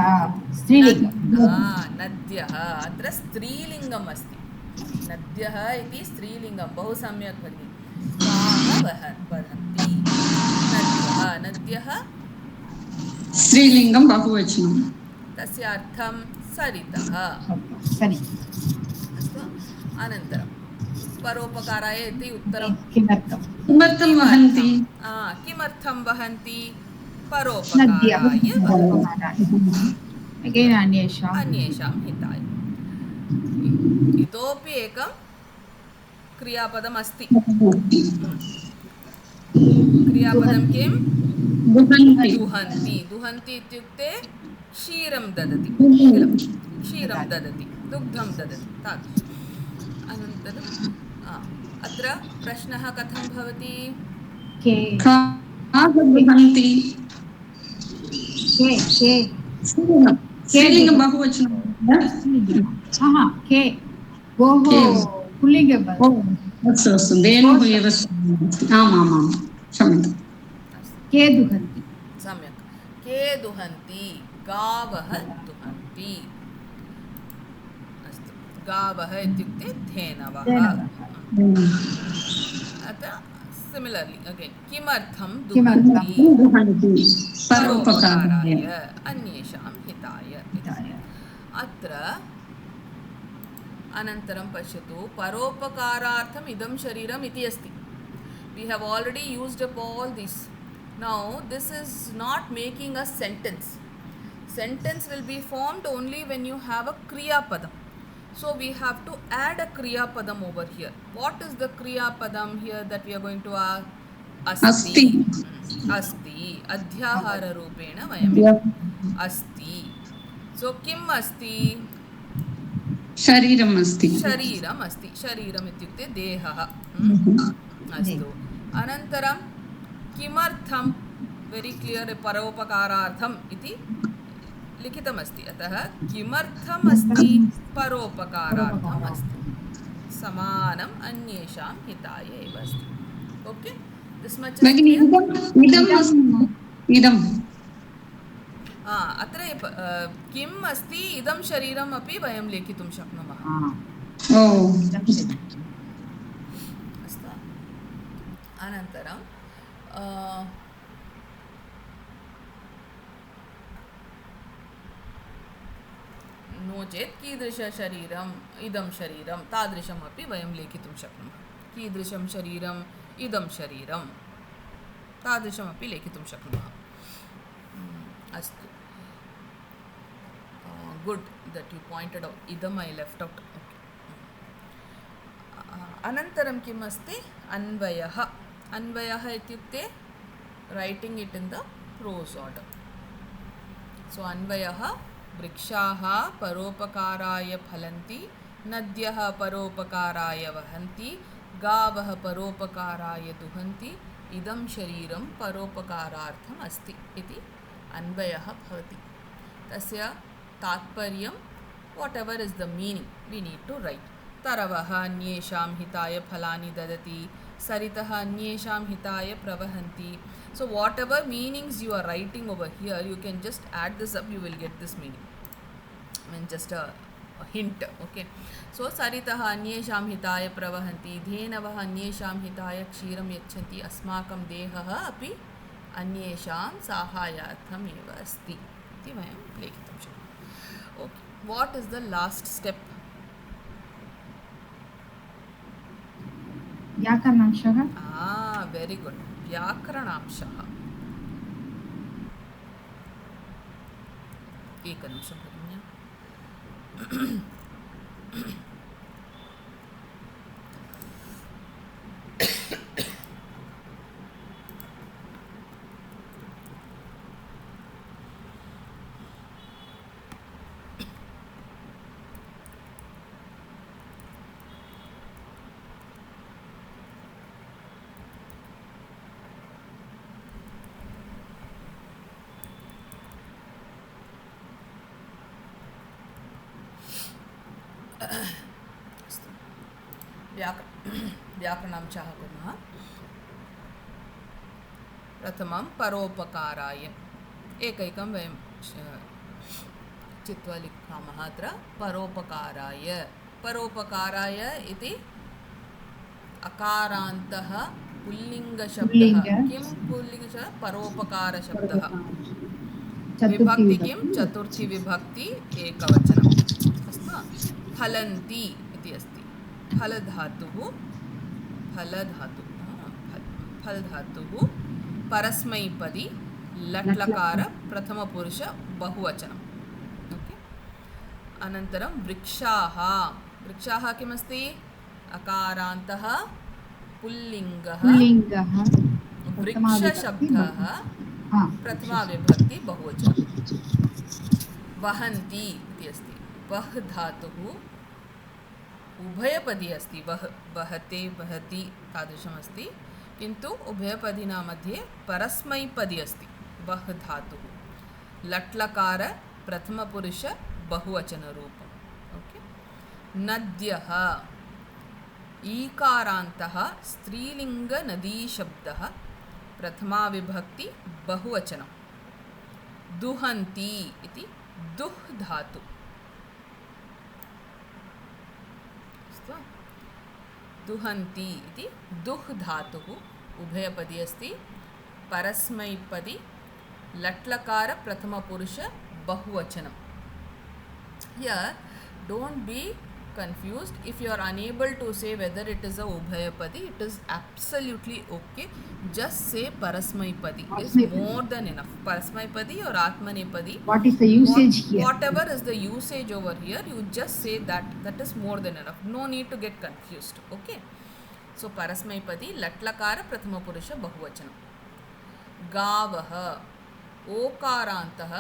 स्त्रीलिङ्गं नद्यः अत्र स्त्रीलिङ्गम् अस्ति नद्यः इति स्त्रीलिङ्गं बहु सम्यक् भगिनि काः वहन्ति नद्यः स्त्रीलिङ्गं बहुवचनं तस्य अर्थं सरितः अस्तु अनन्तरं परोपकाराय इति उत्तरं किमर्थं वहन्ति किमर्थं वहन्ति परोपकाराय अन्येषां हिताय इतोपि एकं क्रियापदमस्ति क्रियापदं किं दुहन्ति दुहन्ति इत्युक्ते क्षीरं ददति क्षीरं ददति दुग्धं ददति तादृशम् अनन्तरं अत्र प्रश्नः कथं भवति स्त्रीलिङ्गं बहुवचनं अस्तु अस्तु धेनुः एव आमामां क्षम्यतां के दुहन्ति सम्यक् के दुहन्ति गावः दुहन्ति अस्तु गावः इत्युक्ते धेनवः अत्र सिमिलर्लि अगेन् किमर्थं दुहन्ति परोपकाराय अन्येषां हिताय अत्र अनन्तरं पश्यतु परोपकारार्थम् इदं शरीरम् इति अस्ति we have already used up all this now this is not making a sentence will be formed only when you have a kriya padam so we have to add a kriya padam over here what is the kriya padam here that we are going to asti asti adhyahara rupena vayam asti so kim asti शरीरम् अस्ति शरीरम् इत्युक्ते देहः अस्तु अनन्तरं किमर्थं very clear परोपकारार्थम् इति लिखितमस्ति अतः किमर्थम् अस्ति परोपकारार्थम् अस्ति समानम् अन्येषां हिताय एव अस्ति ओके दिस् मच इदं अत्र किम् अस्ति इदं शरीरम् अपि वयं लेखितुं शक्नुमः अस्तु अनन्तरं नो चेत् कीदृशशरीरम् इदं शरीरं तादृशमपि वयं लेखितुं शक्नुमः कीदृशं शरीरम् इदं शरीरं तादृशमपि लेखितुं शक्नुमः अस्तु good that you pointed out idam I left out okay. Anantaram kim asti अन्वयः इत्युक्ते writing it in the prose order so अन्वयः वृक्षाः परोपकाराय फलन्ति नद्यः परोपकाराय वहन्ति गावः परोपकाराय दुहन्ति इदं शरीरं परोपकारार्थम् अस्ति इति अन्वयः भवति तस्य तात्पर्यं whatever is the meaning we need to write तरवः अन्येषां हिताय फलानि ददति सरितः अन्येषां हिताय प्रवहन्ति so whatever meanings you are writing over here you can just add this up you will get this meaning I mean just a hint. Okay. So सरितः अन्येषां हिताय प्रवहन्ति, धेनवः अन्येषां हिताय क्षीरं यच्छन्ति, अस्माकं देहः अपि अन्येषां साहाय्यार्थम् एव अस्ति इति वयं लेखितुं शक्नुमः. Okay. What is the last step? व्याकरणांशः. Very good. व्याकरणांशः. एकनिमिषं भगिनि. व्याकरणांशः कुर्मः. प्रथमं परोपकाराय. एकैकं वयं चित्वा लिखामः. अत्र परोपकाराय. परोपकाराय इति अकारान्तः पुल्लिङ्गशब्दः. किं पुल्लिङ्गशब्दः? परोपकारशब्दः. विभक्ति किं? चतुर्थी विभक्ति, एकवचनम्. अस्तु वा? फलन्ति इति अस्ति. फलधातुः परस्मैपदी, लट्लकार, प्रथमपुरुष बहुवचनम्. ओके. अनन्तरं वृक्षाः. वृक्षाः किमस्ति? अकारान्तः पुल्लिङ्गः, वृक्षशब्दः, प्रथमा विभक्ति बहुवचनं. वहन्ति इति अस्ति. वह धातुः उभयपदी अस्ति. वहते, वहति तादृशमस्ति, किन्तु उभयपदिना मध्ये परस्मैपदी अस्ति. वह धातुः. लट्लकार प्रथमपुरुष बहुवचनरूपम्. ओके. नद्यः. ईकारान्तः स्त्रीलिङ्गनदीशब्दः, प्रथमा विभक्ति बहुवचनं. दुहन्ति इति दुह् धातु. दुहन्ति इति दुह् धातुः उभयपदी अस्ति. परस्मैपदी, लट्लकार प्रथमपुरुष बहुवचनं. Here don't be confused. If you are unable to say whether it is a ubhayapadi, it is absolutely okay. Just say parasmaipadi is more than enough. Parasmaipadi or atmanepadi. What is the usage here? Whatever is the usage over here, you just say that. That is more than enough. No need to get confused. Okay. So parasmaipadi, latlakara prathama purusha bahuvachanam. Gavaha. ओकारान्तः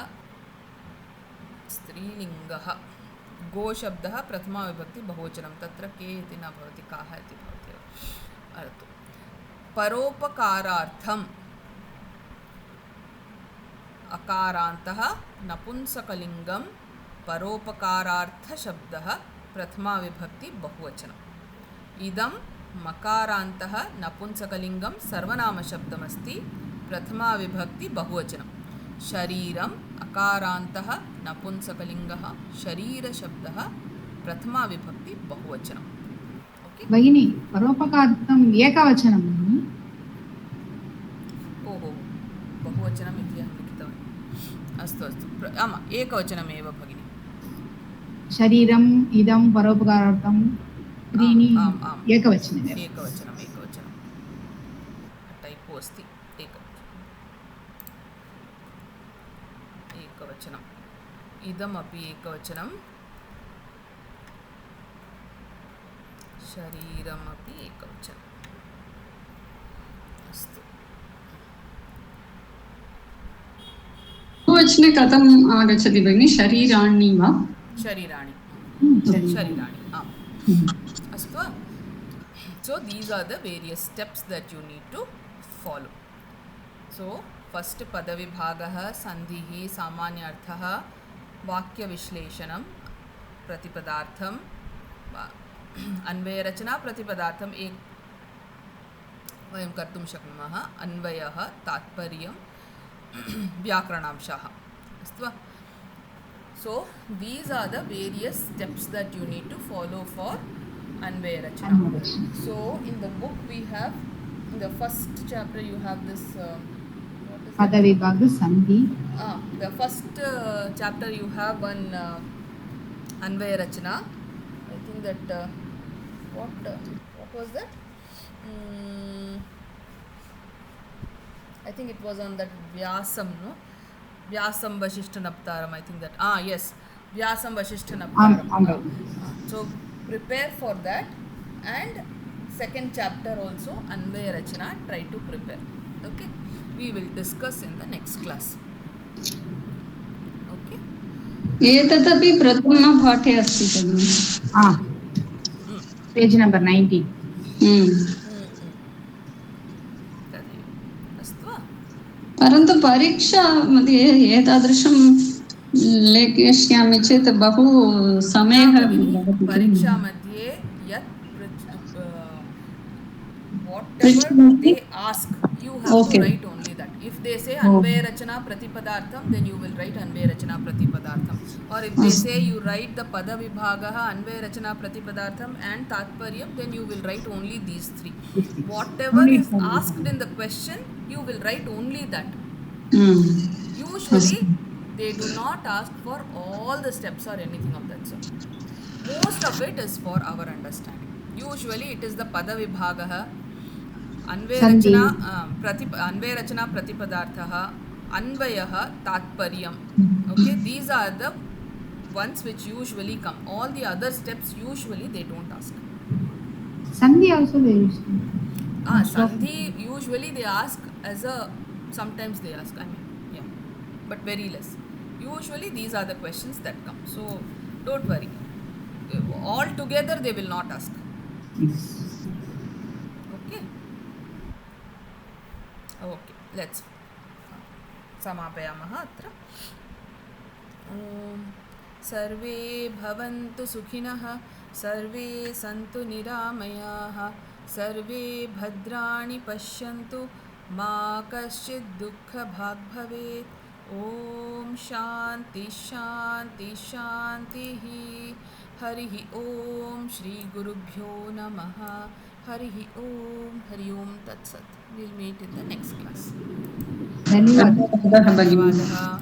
स्त्रीलिङ्गः. गोशब्दः प्रथमा विभक्ति बहुवचनं. तत्र के इति न भवति, काः इति भवति. अस्तु. परोपकारार्थम् अकारान्तः नपुंसकलिङ्गं, परोपकारार्थशब्दः प्रथमा विभक्ति बहुवचनं. इदं मकारान्तः नपुंसकलिङ्गं सर्वनामशब्दमस्ति, प्रथमा विभक्ति बहुवचनं. शरीरम् अकारान्तः नपुंसकलिङ्गः, शरीरशब्दः प्रथमा विभक्ति बहुवचनम्. ओके भगिनी, परोपकारार्थम् एकवचनं. ओहो, बहुवचनम् इति अहं लिखितवान्. अस्तु अस्तु. आम्, एकवचनमेव भगिनी. शरीरम् इदं परोपकारार्थं त्रीणि एकवचनम्. एकवचनं टैपो अस्ति. एकवचनम्. इदमपि एकवचनं, शरीरमपि एकवचनम्. अस्तु. बहुवचने कथम् आगच्छति भगिनि? शरीराणि वा? शरीराणि. आम्. अस्तु. So these are the various steps that you need to follow. So first पदविभागः, सन्धिः, सामान्यार्थः, वाक्यविश्लेषणं, प्रतिपदार्थं, अन्वयरचना, प्रतिपदार्थम् एक वयं कर्तुं शक्नुमः. अन्वयः, तात्पर्यं, व्याकरणांशः. अस्तु वा? So these are the various steps that you need to follow for Anvaya Rachana. Anvaya Rachana. So in the book we have, in the first chapter you have this what is it? Padavibhaga Sandhi. The first chapter you have one Anvaya Rachana. I think that what was that? I think it was on that Vyasam, no? Vyasam Vasishtha Naptaram. I think that yes, Vyasam Vasishtha Naptaram. So prepare for that, and second chapter also Anvaya Rachana. Try to prepare. Okay, we will discuss in the next class. Okay. एतदपि प्रथमपाठे अस्ति भगिनि. Page number 90. अस्तु वा? परन्तु परीक्षा मध्ये एतादृशं लेखिष्यामि चेत् बहु समयः भवति. परीक्षा मध्ये यत् whatever they ask, you have to write only that. If they say Anvaya Rachana Pratipadartham, then you will write Anvaya Rachana Pratipadartham. Or if they say you write the Pada Vibhagaha, Anvaya Rachana Pratipadartham and Tatparyam, then you will write only these three. Whatever is asked in the question, you will write only that. Usually they do not ask for all the steps or anything of that sort. Most of it is for our understanding. Usually it is the Pada Vibhagaha, Anvaya Rachana Pratipadarthaha, Anvayaha, Tatparyam. Okay, these are the ones which usually come. All the other steps usually they don't ask. Sandhi also they use. Sandhi usually they ask as a, sometimes they ask, but very less. Usually these are the questions that come. So don't worry. All together they will not ask. Yes. Okay, let's समापयामः अत्र. सर्वे भवन्तु सुखिनः, सर्वे सन्तु निरामयाः, सर्वे भद्राणि पश्यन्तु, मा कश्चित् दुःखभाग् भवेत्. ॐ शान्ति शान्ति शान्तिः. हरिः ॐ श्री गुरुभ्यो नमः. हरिः ॐ. हरि ओं तत्सत्. We'll meet in the next class. धन्यवादः. धन्यवादः.